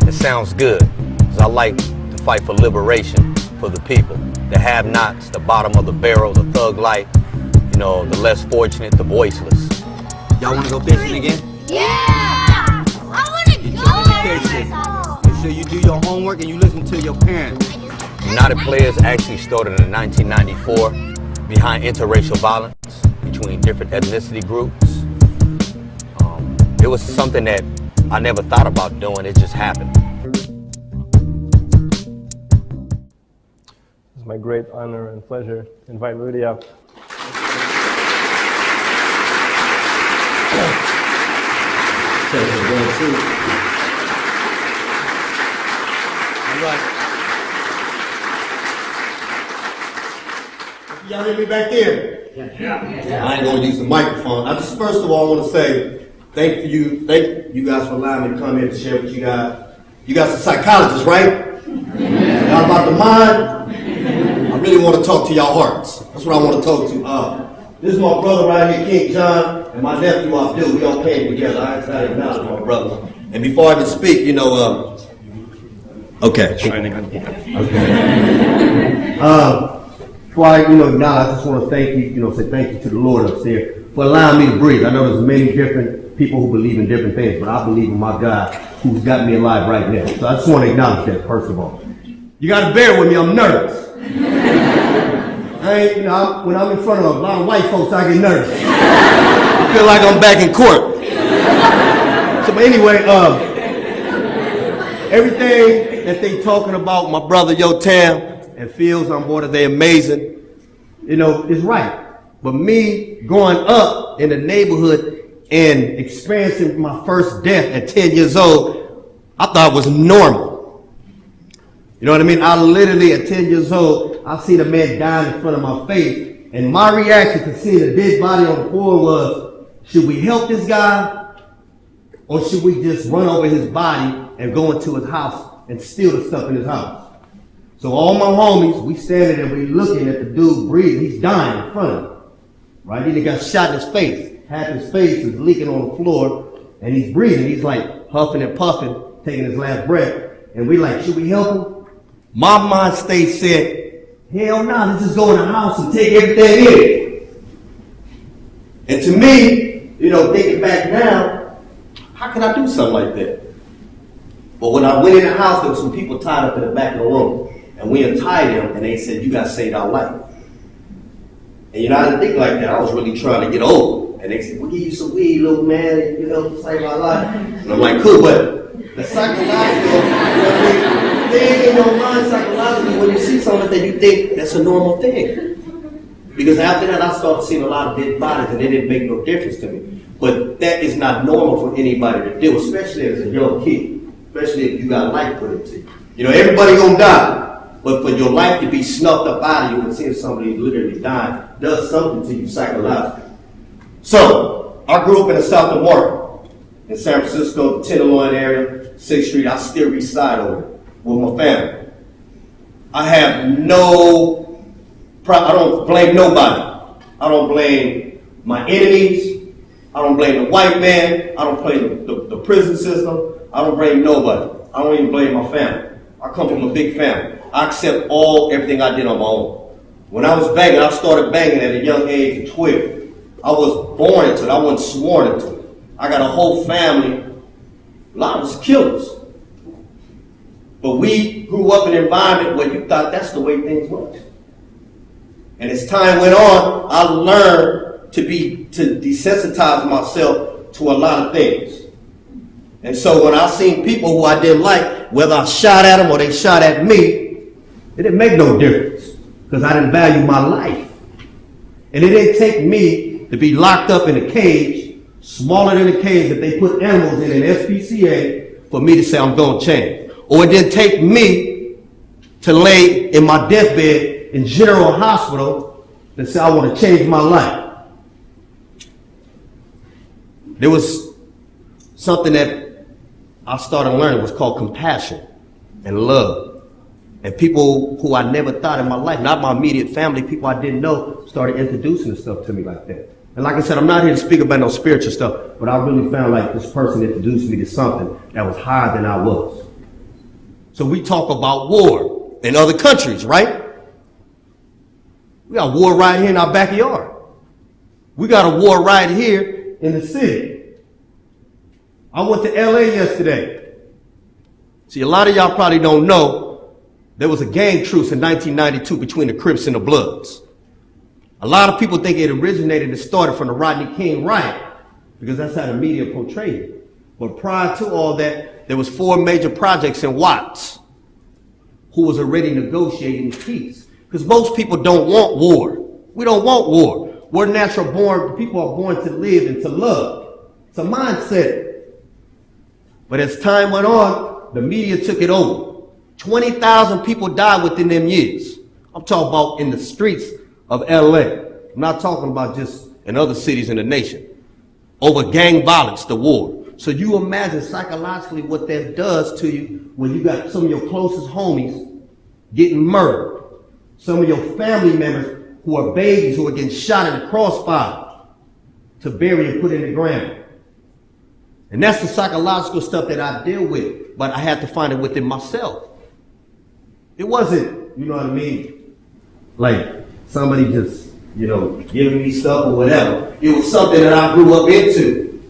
it sounds good, because I like to fight for liberation for the people, the have-nots, the bottom of the barrel, the thug life. You know, the less fortunate, the voiceless. Y'all wanna go fishing again? Yeah! I wanna go! Make sure you do your homework and you listen to your parents. United Players actually started in 1994 behind interracial violence between different ethnicity groups. It was something that I never thought about doing, it just happened. It's my great honor and pleasure to invite Rudy up. Y'all hear me back there? Yeah. I ain't gonna use the microphone. I just first of all want to say thank you guys for allowing me to come here to share what you got. You got some psychologists, right? Y'all about the mind? I really want to talk to y'all hearts. That's what I want to talk to. This is my brother right here, King John, and my nephew Abdul. We all came together. I acknowledge my brother. And before I even speak, you know, okay. Shining on you. Okay. Before I, acknowledge, I just want to thank you, say thank you to the Lord upstairs for allowing me to breathe. I know there's many different people who believe in different things, but I believe in my God who's got me alive right now. So I just want to acknowledge that, first of all. You got to bear with me, I'm nervous. When I'm in front of a lot of white folks, I get nervous. I feel like I'm back in court. So but anyway, everything that they talking about, my brother Yotam and Fields on board, they amazing, is right. But me growing up in the neighborhood and experiencing my first death at 10 years old, I thought it was normal. You know what I mean? I literally, at 10 years old, I seen a man dying in front of my face, and my reaction to seeing a dead body on the floor was, should we help this guy, or should we just run over his body and go into his house and steal the stuff in his house? So all my homies, we standing there, we looking at the dude breathing. He's dying in front of him, right? He got shot in his face. Half his face is leaking on the floor, and he's breathing. He's like huffing and puffing, taking his last breath. And we like, should we help him? My mind state said, hell no, let's just go in the house and take everything in. And to me, thinking back now, how could I do something like that? But when I went in the house, there were some people tied up in the back of the room. And we untied them, and they said, you guys saved our life. And I didn't think like that. I was really trying to get over. And they said, we'll give you some weed, little man, and you help save our life. And I'm like, cool, but the psychological thing in your mind, psychologically, when you see something that you think that's a normal thing. Because after that, I started seeing a lot of dead bodies, and it didn't make no difference to me. But that is not normal for anybody to do, especially as a young kid, especially if you got life put into you. Everybody gonna die. But for your life to be snuffed up out of you and seeing somebody literally die does something to you psychologically. So, I grew up in the South of Martin, in San Francisco, the Tenderloin area, 6th Street. I still reside over there with my family. I have I don't blame nobody. I don't blame my enemies. I don't blame the white man. I don't blame the prison system. I don't blame nobody. I don't even blame my family. I come from a big family. I accept everything I did on my own. When I was banging, I started banging at a young age of 12. I was born into it. I wasn't sworn into it. I got a whole family. A lot of us killers. But we grew up in an environment where you thought that's the way things work. And as time went on, I learned to desensitize myself to a lot of things. And so when I seen people who I didn't like, whether I shot at them or they shot at me, it didn't make no difference because I didn't value my life. And it didn't take me to be locked up in a cage, smaller than a cage that they put animals in an SPCA, for me to say I'm going to change. Or it didn't take me to lay in my deathbed in General Hospital and say I want to change my life. There was something that I started learning was called compassion and love. And people who I never thought in my life, not my immediate family, people I didn't know, started introducing the stuff to me like that. And like I said, I'm not here to speak about no spiritual stuff, but I really found like this person introduced me to something that was higher than I was. So we talk about war in other countries, right? We got war right here in our backyard. We got a war right here in the city. I went to LA yesterday. See, a lot of y'all probably don't know there was a gang truce in 1992 between the Crips and the Bloods. A lot of people think it originated and started from the Rodney King riot because that's how the media portrayed it. But prior to all that, there was 4 major projects in Watts who was already negotiating peace. Because most people don't want war. We don't want war. We're natural born, people are born to live and to love. It's a mindset. But as time went on, the media took it over. 20,000 people died within them years. I'm talking about in the streets of LA. I'm not talking about just in other cities in the nation. Over gang violence, the war. So you imagine psychologically what that does to you when you got some of your closest homies getting murdered. Some of your family members who are babies who are getting shot in the crossfire to bury and put in the ground. And that's the psychological stuff that I deal with, but I had to find it within myself. It wasn't, you know what I mean, like somebody just, giving me stuff or whatever. It was something that I grew up into.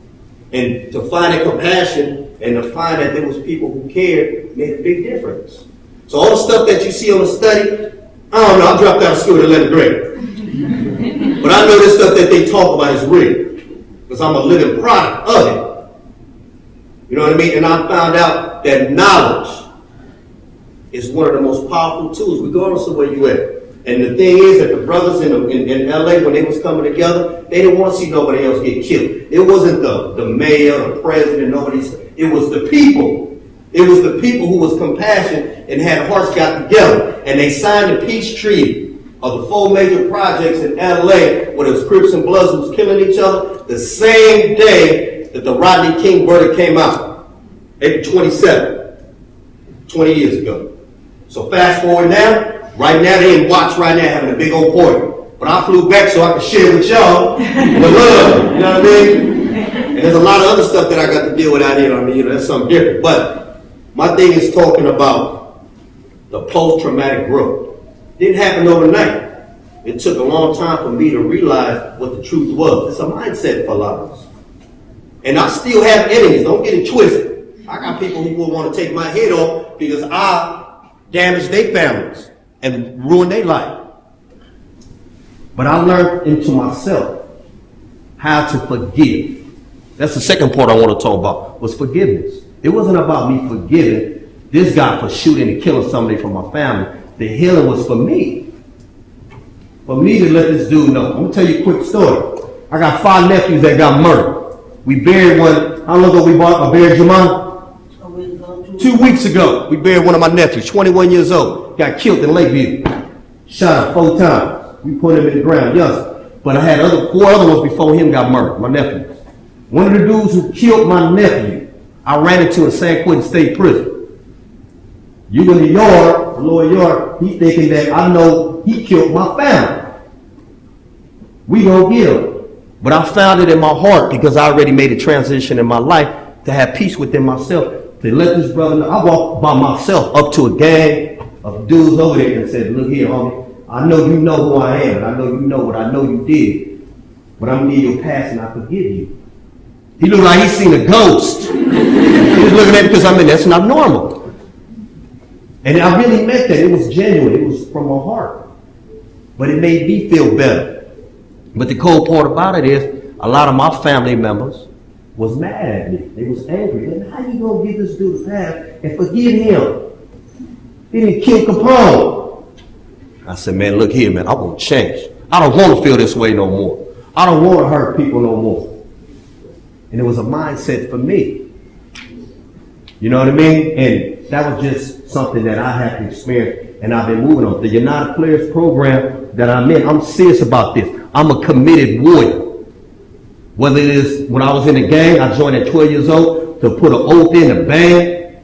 And to find that compassion and to find that there was people who cared made a big difference. So all the stuff that you see on the study, I don't know, I dropped out of school at 11th grade. But I know this stuff that they talk about is real. Because I'm a living product of it. You know what I mean? And I found out that knowledge is one of the most powerful tools, regardless of where you at. And the thing is that the brothers in LA, when they was coming together, they didn't want to see nobody else get killed. It wasn't the mayor, the president, it was the people. It was the people who was compassionate and had hearts got together. And they signed the peace treaty of the 4 major projects in LA where the Crips and Bloods was killing each other the same day that the Rodney King verdict came out, April 27, 20 years ago. So fast forward now, right now they in Watts right now having a big old party. But I flew back so I could share with y'all the love, you know what I mean? And there's a lot of other stuff that I got to deal with out here, I mean, that's something different. But my thing is talking about the post-traumatic growth. It didn't happen overnight. It took a long time for me to realize what the truth was. It's a mindset for a lot of us. And I still have enemies, don't get it twisted. I got people who will want to take my head off because I damaged their families and ruined their life. But I learned into myself how to forgive. That's the second part I want to talk about, was forgiveness. It wasn't about me forgiving this guy for shooting and killing somebody from my family. The healing was for me. For me to let this dude know. I'm going to tell you a quick story. I got 5 nephews that got murdered. We buried one, how long ago we buried Jamon? 2 weeks ago, we buried one of my nephews, 21 years old. Got killed in Lakeview. Shot him 4 times. We put him in the ground, yes. But I had 4 other ones before him got murdered, my nephews. One of the dudes who killed my nephew, I ran into in San Quentin State Prison. You in the yard, the lower yard, he thinking that I know he killed my family. We gonna get him. But I found it in my heart because I already made a transition in my life to have peace within myself. To let this brother know, I walked by myself up to a gang of dudes over there and said, look here, homie, I know you know who I am, and I know you know what I know you did, but I'm gonna need your pass and I forgive you. He looked like he seen a ghost. He was looking at me because that's not normal. And I really meant that. It was genuine. It was from my heart. But it made me feel better. But the cold part about it is, a lot of my family members was mad at me. They was angry. And how you gonna give this dude a pass and forgive him? He didn't kill Capone. I said, man, look here, man, I want to change. I don't want to feel this way no more. I don't want to hurt people no more. And it was a mindset for me. You know what I mean? And that was just something that I had to experience, and I've been moving on. The United Players program that I'm in, I'm serious about this. I'm a committed warrior. Whether it is when I was in the gang, I joined at 12 years old to put an oath in the band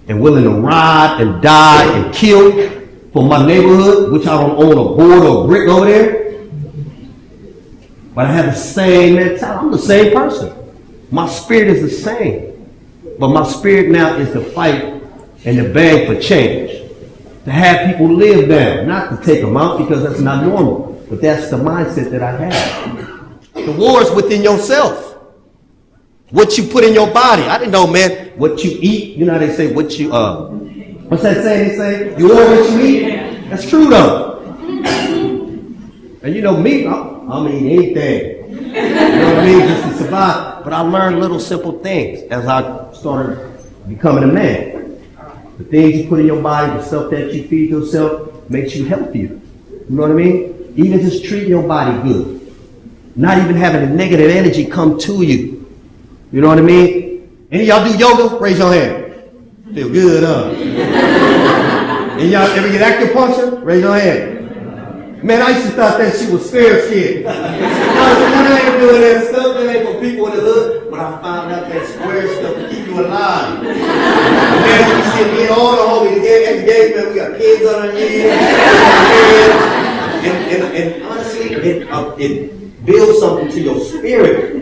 and willing to ride and die and kill for my neighborhood, which I don't own a board or a brick over there. But I have the same mentality. I'm the same person. My spirit is the same. But my spirit now is to fight and to beg for change. To have people live down, not to take them out because that's not normal. But that's the mindset that I have. The war is within yourself. What you put in your body. I didn't know, man, what you eat. You know how they say, what you, what's that saying they say? You are what you eat. That's true though. And you know me, I'm eating anything. You know what I mean? Just to survive. But I learned little simple things as I started becoming a man. The things you put in your body, the stuff that you feed yourself makes you healthier. You know what I mean? Even just treating your body good. Not even having the negative energy come to you. You know what I mean? Any of y'all do yoga? Raise your hand. Feel good, huh? And y'all ever get acupuncture? Raise your hand. Man, I used to thought that shit was scared. I said, I ain't doing that stuff. That ain't for people in the hood. But I found out that square stuff to keep you alive. Man, you see me and all the homies, man, we got kids on our knees. And honestly, it builds something to your spirit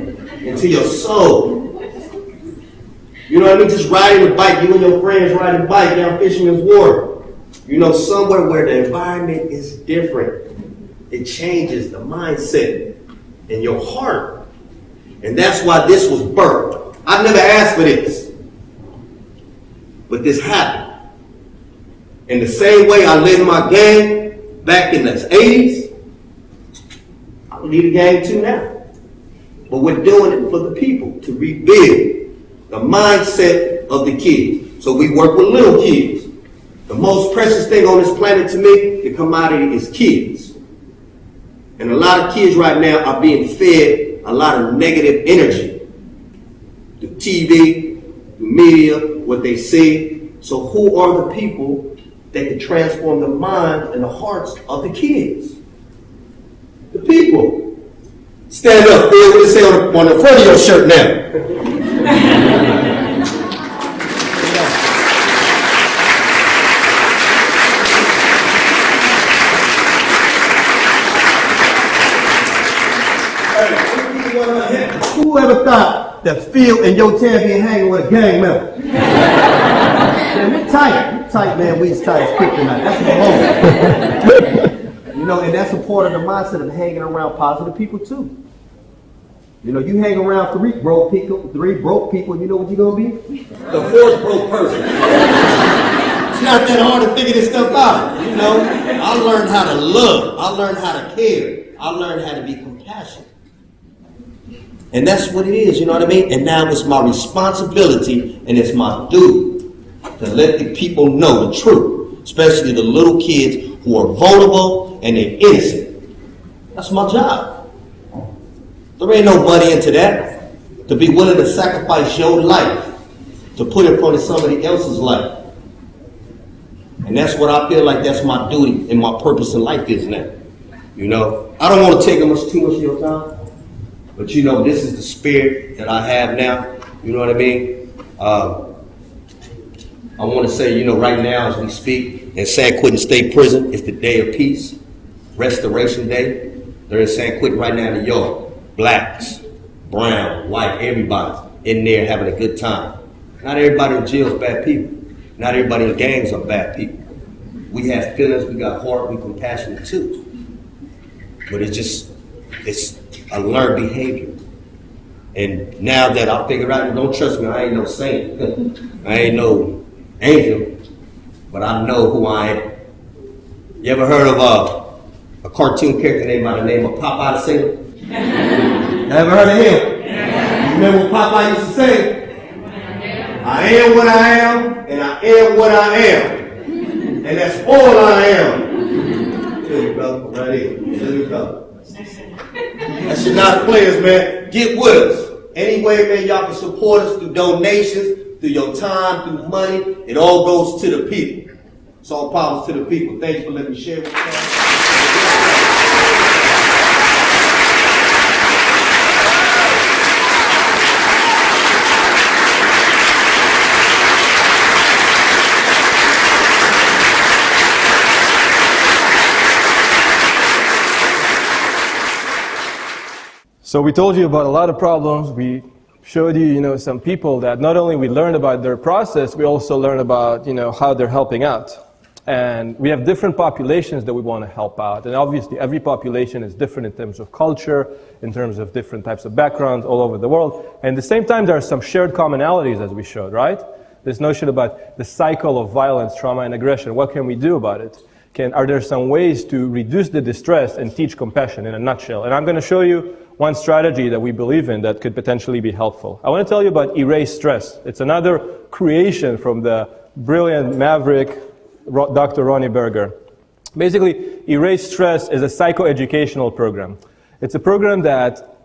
and to your soul. You know what I mean? Just riding a bike, you and your friends riding a bike down Fisherman's Wharf. You know, somewhere where the environment is different. It changes the mindset in your heart. And that's why this was birthed. I never asked for this, but this happened. In the same way I led my gang back in the 80s, I lead a gang too now. But we're doing it for the people, to rebuild the mindset of the kids. So we work with little kids. The most precious thing on this planet to me, the commodity, is kids. And a lot of kids right now are being fed a lot of negative energy. The TV, the media, what they see. So who are the people that can transform the minds and the hearts of the kids? The people. Stand up, Phil. What do you say on the front of your shirt now? Who ever thought that Phil and your Tam be hanging with a gang member? Man, we tight, man. We as tight as kryptonite. That's the moment. You know, and that's a part of the mindset of hanging around positive people too. You know, you hang around three broke people, you know what you're gonna be? The fourth broke person. It's not that hard to figure this stuff out. You know, I learned how to love. I learned how to care. I learned how to be compassionate. And that's what it is, you know what I mean? And now it's my responsibility and it's my duty to let the people know the truth, especially the little kids who are vulnerable and they're innocent. That's my job. There ain't no money into that. To be willing to sacrifice your life to put in front of somebody else's life. And that's what I feel like that's my duty and my purpose in life is now. You know, I don't want to take too much of your time. But you know, this is the spirit that I have now. You know what I mean? I want to say, you know, right now as we speak, in San Quentin State Prison, it's the day of peace, Restoration Day. They're in San Quentin right now in New York. Blacks, brown, white, everybody's in there having a good time. Not everybody in jail is bad people. Not everybody in gangs are bad people. We have feelings, we got heart, we compassionate too. But it's a learned behavior. And now that I figure out, don't trust me, I ain't no saint. I ain't no angel, but I know who I am. You ever heard of a cartoon character named by the name of Popeye the Sailor? Ever heard of him? Yeah. You remember what Popeye used to say? I am what I am, and I am what I am. And that's all I am. Feel me, brother? Right here. Feel me, brother? That shit not players, man. Get with us. Anyway, man, y'all can support us through donations, through your time, through money. It all goes to the people. It's all powers to the people. Thanks for letting me share with you. So we told you about a lot of problems. We showed you, some people that not only we learned about their process, we also learned about, how they're helping out. And we have different populations that we want to help out. And obviously every population is different in terms of culture, in terms of different types of backgrounds all over the world. And at the same time, there are some shared commonalities as we showed, right? This notion about the cycle of violence, trauma, and aggression. What can we do about it? Are there some ways to reduce the distress and teach compassion in a nutshell? And I'm going to show you one strategy that we believe in that could potentially be helpful. I want to tell you about Erase Stress. It's another creation from the brilliant maverick Dr. Ronnie Berger. Basically, Erase Stress is a psychoeducational program. It's a program that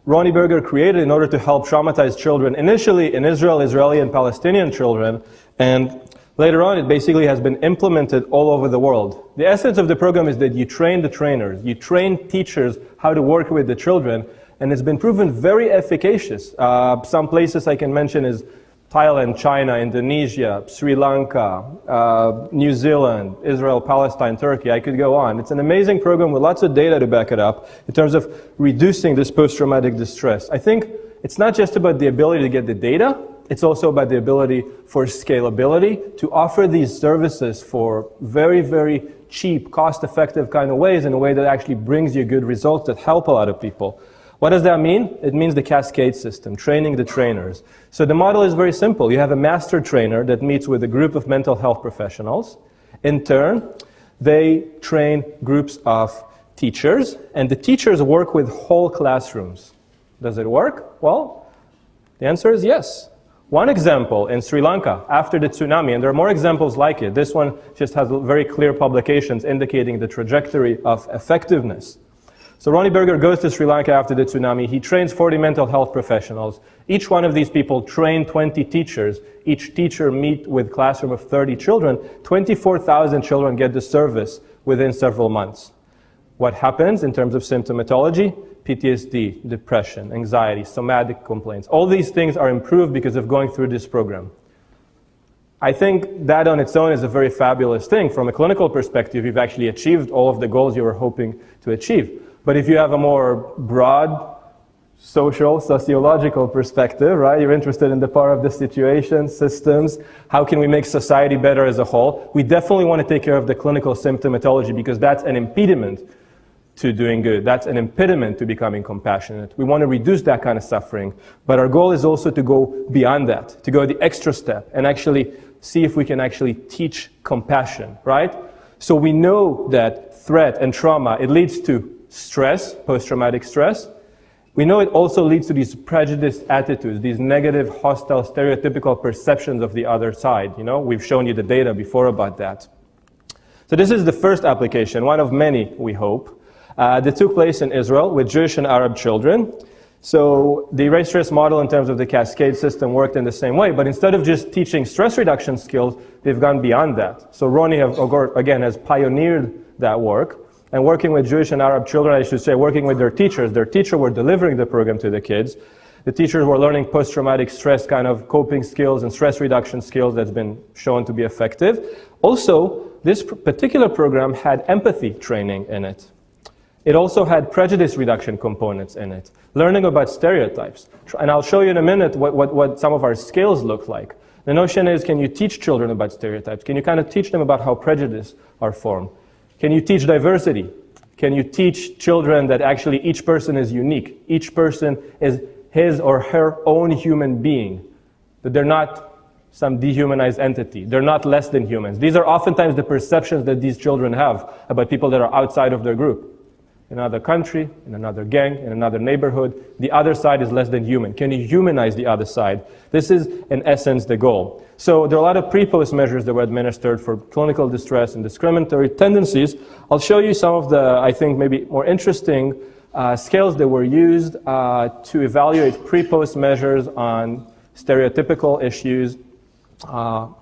Ronnie Berger created in order to help traumatized children, initially in Israel, Israeli and Palestinian children, and later on, it basically has been implemented all over the world. The essence of the program is that you train the trainers, you train teachers how to work with the children, and it's been proven very efficacious. Some places I can mention is Thailand, China, Indonesia, Sri Lanka, New Zealand, Israel, Palestine, Turkey. I could go on. It's an amazing program with lots of data to back it up in terms of reducing this post-traumatic distress. I think it's not just about the ability to get the data, it's also about the ability for scalability to offer these services for very, very cheap, cost-effective kind of ways in a way that actually brings you good results that help a lot of people. What does that mean? It means the cascade system, training the trainers. So the model is very simple. You have a master trainer that meets with a group of mental health professionals. In turn, they train groups of teachers, and the teachers work with whole classrooms. Does it work? Well, the answer is yes. One example in Sri Lanka after the tsunami, and there are more examples like it. This one just has very clear publications indicating the trajectory of effectiveness. So Ronnie Berger goes to Sri Lanka after the tsunami. He trains 40 mental health professionals. Each one of these people train 20 teachers. Each teacher meet with a classroom of 30 children. 24,000 children get the service within several months. What happens in terms of symptomatology? PTSD, depression, anxiety, somatic complaints. All these things are improved because of going through this program. I think that on its own is a very fabulous thing. From a clinical perspective, you've actually achieved all of the goals you were hoping to achieve. But if you have a more broad social, sociological perspective, right? You're interested in the power of the situation, systems, how can we make society better as a whole? We definitely want to take care of the clinical symptomatology because that's an impediment to doing good. That's an impediment to becoming compassionate. We want to reduce that kind of suffering. But our goal is also to go beyond that, to go the extra step and actually see if we can actually teach compassion, right? So we know that threat and trauma, it leads to stress, post-traumatic stress. We know it also leads to these prejudiced attitudes, these negative, hostile, stereotypical perceptions of the other side. You know, we've shown you the data before about that. So this is the first application, one of many, we hope, that took place in Israel with Jewish and Arab children. So the erase stress model in terms of the cascade system worked in the same way, but instead of just teaching stress reduction skills, they've gone beyond that. So Ronnie, again, has pioneered that work. And working with Jewish and Arab children, I should say, working with their teachers were delivering the program to the kids. The teachers were learning post-traumatic stress kind of coping skills and stress reduction skills that's been shown to be effective. Also, this particular program had empathy training in it. It also had prejudice reduction components in it, learning about stereotypes. And I'll show you in a minute what some of our skills look like. The notion is, can you teach children about stereotypes? Can you kind of teach them about how prejudice are formed? Can you teach diversity? Can you teach children that actually each person is unique? Each person is his or her own human being. That they're not some dehumanized entity. They're not less than humans. These are oftentimes the perceptions that these children have about people that are outside of their group. In another country, in another gang, in another neighborhood, the other side is less than human. Can you humanize the other side? This is, in essence, the goal. So there are a lot of pre-post measures that were administered for clinical distress and discriminatory tendencies. I'll show you some of the, I think, maybe more interesting scales that were used to evaluate pre-post measures on stereotypical issues. So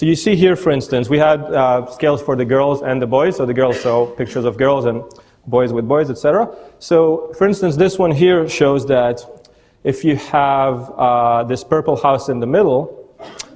you see here, for instance, we had scales for the girls and the boys. So the girls saw pictures of girls and boys with boys, etc. So, for instance, this one here shows that if you have this purple house in the middle,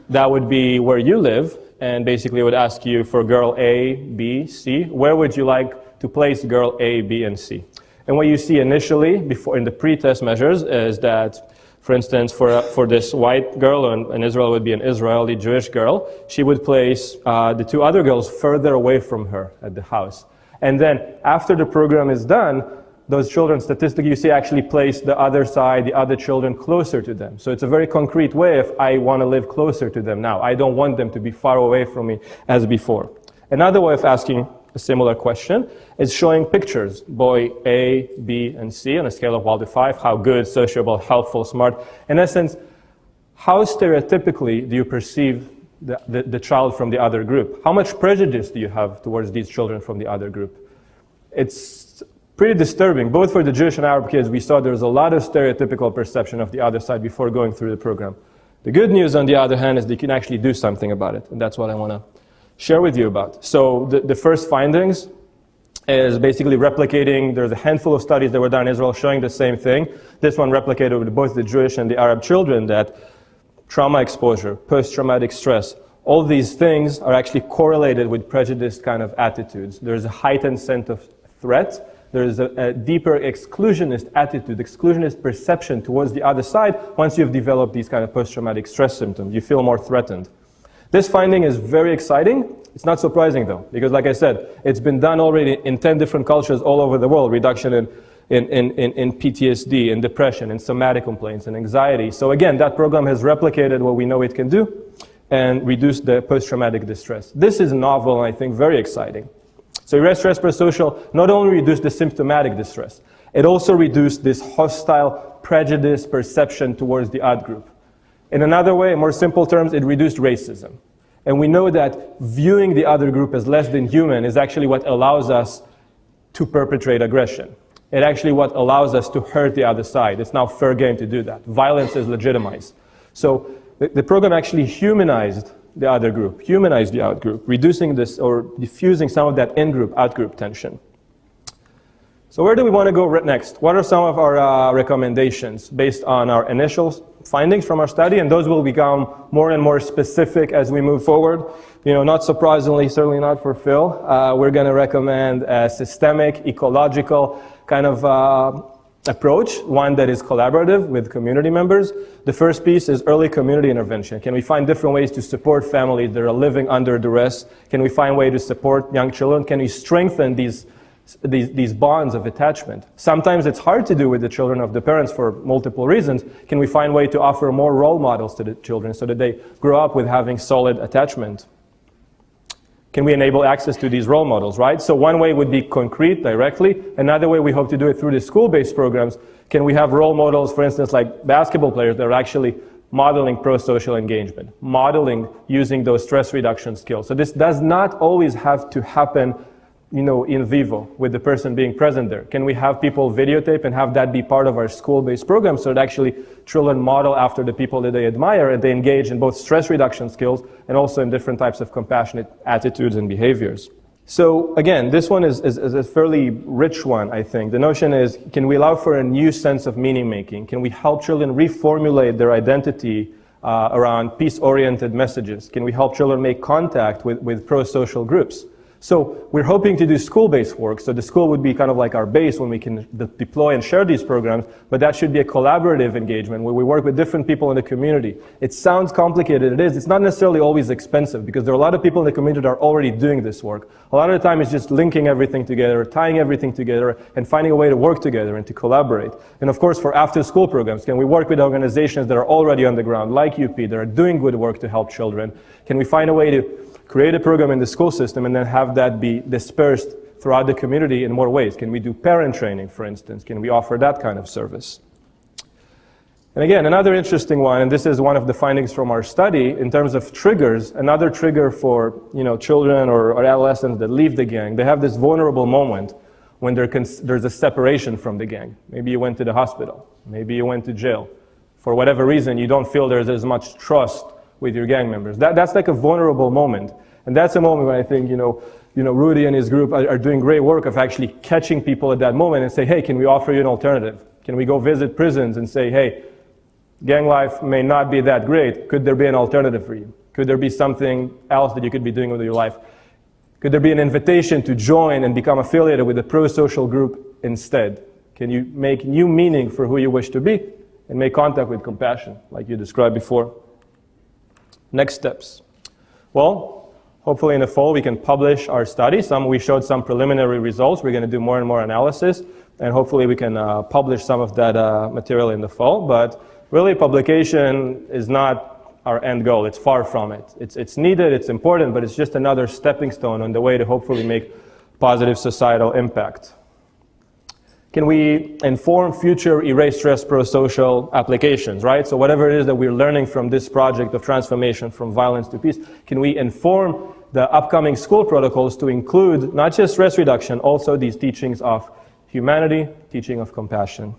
that would be where you live, and basically it would ask you for girl A, B, C. Where would you like to place girl A, B, and C? And what you see initially, before in the pre-test measures, is that, for instance, for this white girl, in Israel would be an Israeli Jewish girl, she would place the two other girls further away from her at the house. And then after the program is done, those children, statistically, you see actually place the other side, the other children closer to them. So it's a very concrete way if I want to live closer to them now. I don't want them to be far away from me as before. Another way of asking a similar question is showing pictures, boy A, B, and C on a scale of 1 to 5, how good, sociable, helpful, smart. In essence, how stereotypically do you perceive the child from the other group? How much prejudice do you have towards these children from the other group? It's pretty disturbing. Both for the Jewish and Arab kids, we saw there's a lot of stereotypical perception of the other side before going through the program. The good news, on the other hand, is they can actually do something about it, and that's what I want to share with you about. So the first findings is basically replicating, there's a handful of studies that were done in Israel showing the same thing. This one replicated with both the Jewish and the Arab children, that trauma exposure, post-traumatic stress, all these things are actually correlated with prejudiced kind of attitudes. There's a heightened sense of threat. There's a deeper exclusionist attitude, exclusionist perception towards the other side. Once you've developed these kind of post-traumatic stress symptoms, you feel more threatened. This finding is very exciting. It's not surprising though, because like I said, it's been done already in 10 different cultures all over the world. Reduction in in PTSD, in depression, in somatic complaints, and anxiety. So again, that program has replicated what we know it can do and reduced the post-traumatic distress. This is novel and I think very exciting. So Erase Stress Prosocial not only reduced the symptomatic distress, it also reduced this hostile prejudice perception towards the odd group. In another way, in more simple terms, it reduced racism. And we know that viewing the other group as less than human is actually what allows us to perpetrate aggression. It's actually what allows us to hurt the other side. It's now fair game to do that. Violence is legitimized. So the program actually humanized the other group, reducing this or diffusing some of that in-group, out-group tension. So where do we want to go next? What are some of our recommendations based on our initial findings from our study? And those will become more and more specific as we move forward. You know, not surprisingly, certainly not for Phil, we're going to recommend a systemic, ecological kind of approach, one that is collaborative with community members. The first piece is early community intervention. Can we find different ways to support families that are living under duress? Can we find ways to support young children? Can we strengthen these bonds of attachment? Sometimes it's hard to do with the children of the parents for multiple reasons. Can we find a way to offer more role models to the children so that they grow up with having solid attachment? Can we enable access to these role models, right? So one way would be concrete, directly. Another way we hope to do it through the school-based programs. Can we have role models, for instance, like basketball players that are actually modeling pro-social engagement, modeling using those stress reduction skills. So this does not always have to happen, you know, in vivo with the person being present there. Can we have people videotape and have that be part of our school-based program so that actually children model after the people that they admire and they engage in both stress reduction skills and also in different types of compassionate attitudes and behaviors. So again, this one is a fairly rich one, I think. The notion is, can we allow for a new sense of meaning making? Can we help children reformulate their identity around peace-oriented messages? Can we help children make contact with pro-social groups? So we're hoping to do school-based work. So the school would be kind of like our base when we can deploy and share these programs, but that should be a collaborative engagement where we work with different people in the community. It sounds complicated, it is. It's not necessarily always expensive because there are a lot of people in the community that are already doing this work. A lot of the time it's just linking everything together, tying everything together, and finding a way to work together and to collaborate. And of course, for after-school programs, can we work with organizations that are already on the ground, like UP, that are doing good work to help children? Can we find a way to create a program in the school system and then have that be dispersed throughout the community in more ways? Can we do parent training, for instance? Can we offer that kind of service? And again, another interesting one, and this is one of the findings from our study, in terms of triggers, another trigger for children or adolescents that leave the gang, they have this vulnerable moment when there's a separation from the gang. Maybe you went to the hospital, maybe you went to jail. For whatever reason, you don't feel there's as much trust with your gang members. That's like a vulnerable moment. And that's a moment when I think, Rudy and his group are doing great work of actually catching people at that moment and say, hey, can we offer you an alternative? Can we go visit prisons and say, hey, gang life may not be that great. Could there be an alternative for you? Could there be something else that you could be doing with your life? Could there be an invitation to join and become affiliated with a pro-social group instead? Can you make new meaning for who you wish to be and make contact with compassion, like you described before? Next steps. Well, hopefully in the fall we can publish our study. We showed some preliminary results. We're going to do more and more analysis, and hopefully we can publish some of that material in the fall. But really, publication is not our end goal. It's far from it. It's needed, it's important, but it's just another stepping stone on the way to hopefully make positive societal impact. Can we inform future Erase Stress Prosocial applications, right? So whatever it is that we're learning from this project of transformation from violence to peace, can we inform the upcoming school protocols to include not just stress reduction, also these teachings of humanity, teaching of compassion?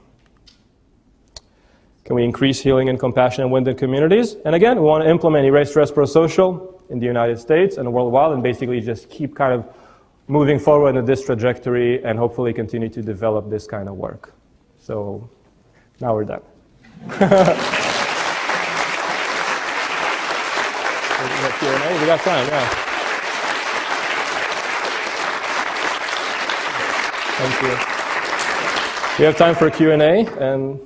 Can we increase healing and compassion in wounded communities? And again, we want to implement Erase Stress Prosocial in the United States and worldwide, and basically just keep kind of moving forward in this trajectory and hopefully continue to develop this kind of work. So now we're done. We got time, yeah. Thank you. We have time for Q&A. And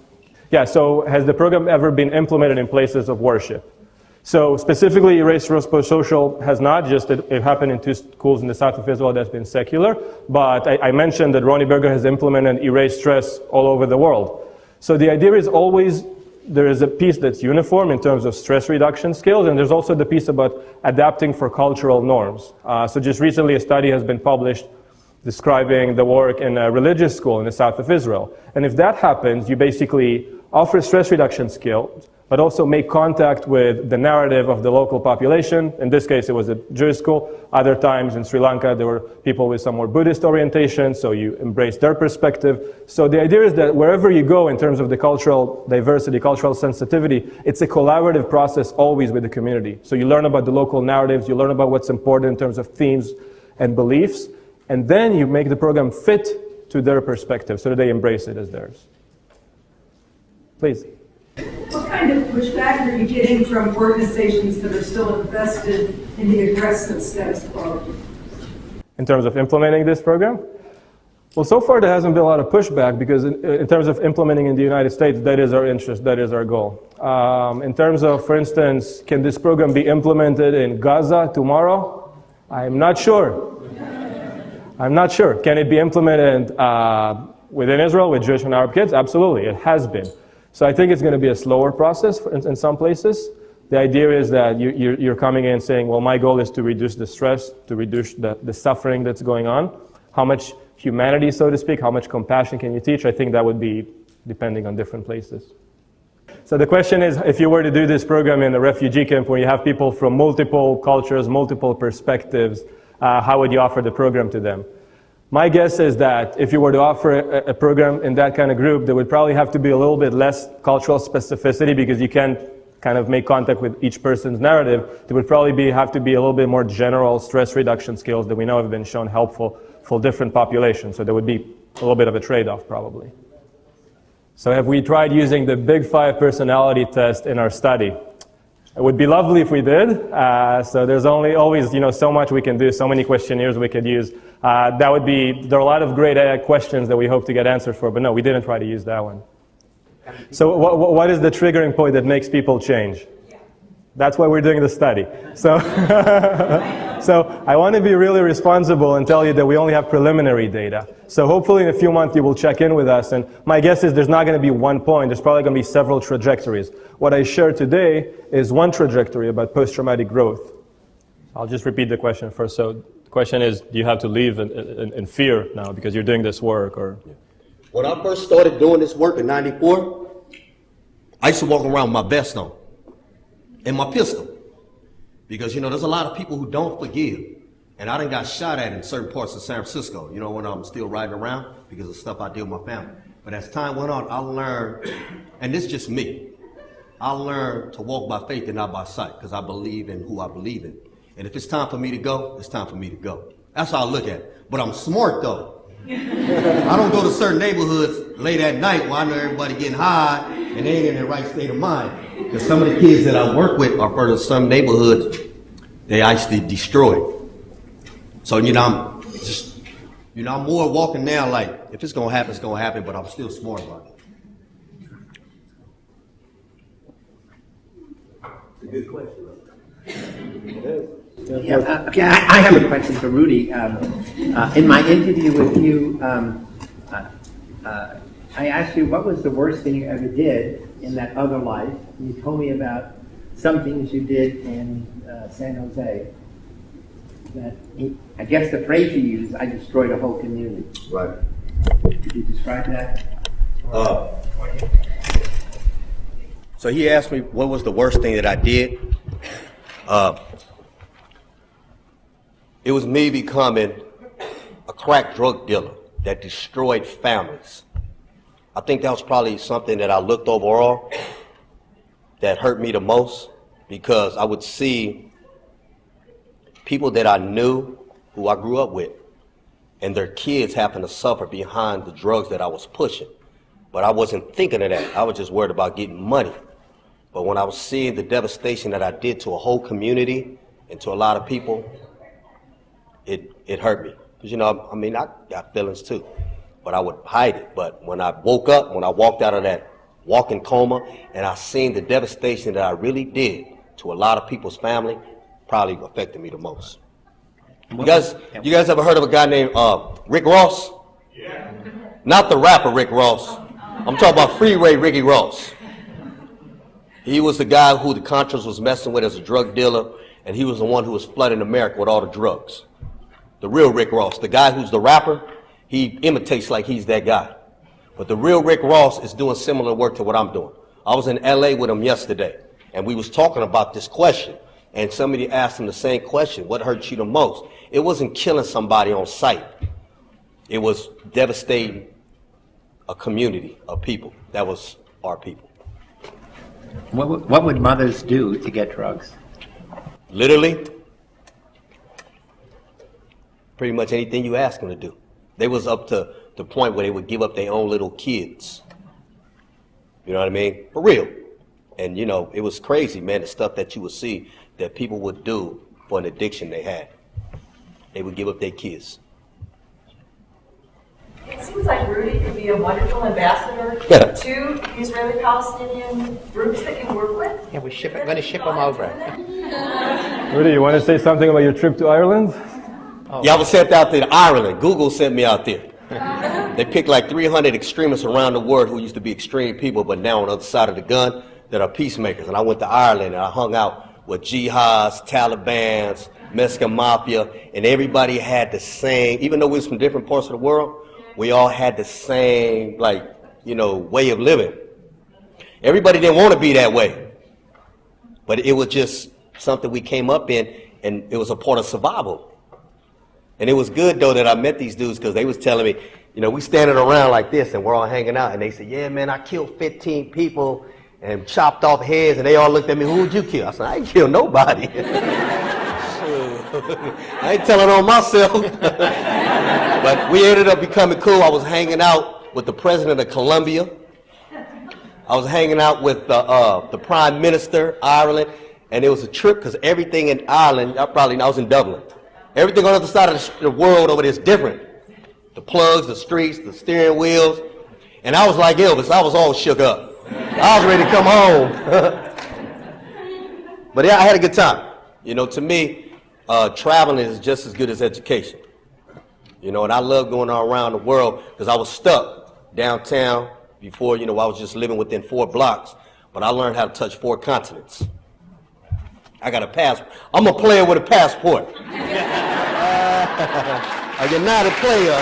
yeah, so has the program ever been implemented in places of worship? So specifically, Erase Stress Post-Social has not just, it happened in 2 schools in the south of Israel that's been secular, but I mentioned that Ronnie Berger has implemented Erase Stress all over the world. So the idea is always, there is a piece that's uniform in terms of stress reduction skills, and there's also the piece about adapting for cultural norms. So just recently a study has been published describing the work in a religious school in the south of Israel. And if that happens, you basically offer stress reduction skills, but also make contact with the narrative of the local population. In this case, it was a Jewish school. Other times in Sri Lanka, there were people with some more Buddhist orientation, so you embrace their perspective. So the idea is that wherever you go in terms of the cultural diversity, cultural sensitivity, it's a collaborative process always with the community. So you learn about the local narratives, you learn about what's important in terms of themes and beliefs, and then you make the program fit to their perspective so that they embrace it as theirs. Please. What kind of pushback are you getting from organizations that are still invested in the aggressive status quo? In terms of implementing this program? Well, so far there hasn't been a lot of pushback because in terms of implementing in the United States, that is our interest, that is our goal. In terms of, for instance, can this program be implemented in Gaza tomorrow? I'm not sure. I'm not sure. Can it be implemented within Israel with Jewish and Arab kids? Absolutely, it has been. So I think it's going to be a slower process in some places. The idea is that you're coming in saying, well, my goal is to reduce the stress, to reduce the suffering that's going on. How much humanity, so to speak, how much compassion can you teach? I think that would be depending on different places. So the question is, if you were to do this program in a refugee camp where you have people from multiple cultures, multiple perspectives, how would you offer the program to them? My guess is that if you were to offer a program in that kind of group, there would probably have to be a little bit less cultural specificity because you can't kind of make contact with each person's narrative. There would probably have to be a little bit more general stress reduction skills that we know have been shown helpful for different populations. So there would be a little bit of a trade-off probably. So have we tried using the Big 5 personality test in our study? It would be lovely if we did. So there's always, so much we can do, so many questionnaires we could use. There are a lot of great questions that we hope to get answers for, but no, we didn't try to use that one. So what is the triggering point that makes people change? That's why we're doing the study. So, so I want to be really responsible and tell you that we only have preliminary data. So hopefully in a few months you will check in with us, and my guess is there's not going to be one point, there's probably going to be several trajectories. What I shared today is one trajectory about post-traumatic growth. I'll just repeat the question first. So the question is, do you have to leave in fear now because you're doing this work? Or When I first started doing this work in '94, I used to walk around with my vest on and my pistol. Because, there's a lot of people who don't forgive. And I done got shot at in certain parts of San Francisco, when I'm still riding around because of stuff I did with my family. But as time went on, I learned, and this is just me, I learned to walk by faith and not by sight because I believe in who I believe in. And if it's time for me to go, it's time for me to go. That's how I look at it. But I'm smart, though. I don't go to certain neighborhoods late at night where I know everybody getting high and they ain't in their right state of mind. Because some of the kids that I work with are part of some neighborhoods they actually destroyed. So, I'm just, I'm more walking now like, if it's going to happen, it's going to happen, but I'm still smart about it. It's a good question. Yeah, okay, I have a question for Rudy. In my interview with you, I asked you what was the worst thing you ever did in that other life. And you told me about some things you did in San Jose. That I guess the phrase you used, I destroyed a whole community. Right. Could you describe that? So he asked me what was the worst thing that I did. It was me becoming a crack drug dealer that destroyed families. I think that was probably something that I looked overall that hurt me the most because I would see people that I knew who I grew up with and their kids happen to suffer behind the drugs that I was pushing. But I wasn't thinking of that. I was just worried about getting money. But when I was seeing the devastation that I did to a whole community and to a lot of people, it hurt me. Because, I got feelings too, but I would hide it. But when I woke up, when I walked out of that walking coma and I seen the devastation that I really did to a lot of people's family, probably affected me the most. You guys ever heard of a guy named Rick Ross? Yeah. Not the rapper Rick Ross. I'm talking about Freeway Ricky Ross. He was the guy who the Contras was messing with as a drug dealer, and he was the one who was flooding America with all the drugs. The real Rick Ross, the guy who's the rapper, he imitates like he's that guy. But the real Rick Ross is doing similar work to what I'm doing. I was in LA with him yesterday, and we was talking about this question, and somebody asked him the same question, what hurt you the most? It wasn't killing somebody on sight. It was devastating a community of people. That was our people. What would mothers do to get drugs? Literally, pretty much anything you ask them to do. They was up to the point where they would give up their own little kids. You know what I mean? For real. And you know, it was crazy, man, the stuff that you would see that people would do for an addiction they had. They would give up their kids. It seems like Rudy could be a wonderful ambassador to Israeli-Palestinian groups that you work with. Yeah, we're going to ship them over. Rudy, you want to say something about your trip to Ireland? Yeah, I was sent out there to Ireland. Google sent me out there. They picked like 300 extremists around the world who used to be extreme people, but now on the other side of the gun, that are peacemakers. And I went to Ireland and I hung out with jihads, Talibans, Mexican Mafia, and everybody had the same, even though we was from different parts of the world, we all had the same, like, you know, way of living. Everybody didn't want to be that way, but it was just something we came up in, and it was a part of survival. And it was good, though, that I met these dudes, because they was telling me, you know, we standing around like this, and we're all hanging out, and they said, yeah, man, I killed 15 people and chopped off heads, and they all looked at me, who'd you kill? I said, I ain't killed nobody. I ain't telling on myself. But we ended up becoming cool. I was hanging out with the president of Colombia. I was hanging out with the prime minister, Ireland, and it was a trip because everything in Ireland, I was in Dublin. Everything on the other side of the world over there is different. The plugs, the streets, the steering wheels. And I was like Elvis, I was all shook up. I was ready to come home. But yeah, I had a good time. You know, to me, traveling is just as good as education. You know, and I love going all around the world because I was stuck downtown before, you know, I was just living within 4 blocks. But I learned how to touch 4 continents. I got a passport. I'm a player with a passport. You're not a player.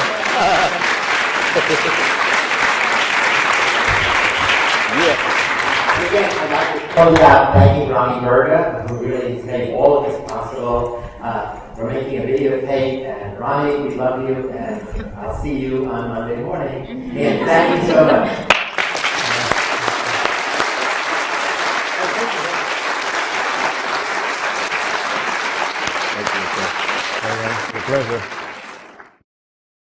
Again, I'd like to close out thanking Ronnie Berger, who really has made all of this possible. We're making a videotape, and Ronnie, we love you, and I'll see you on Monday morning. Again, thank you so much. Thank you. It's a pleasure.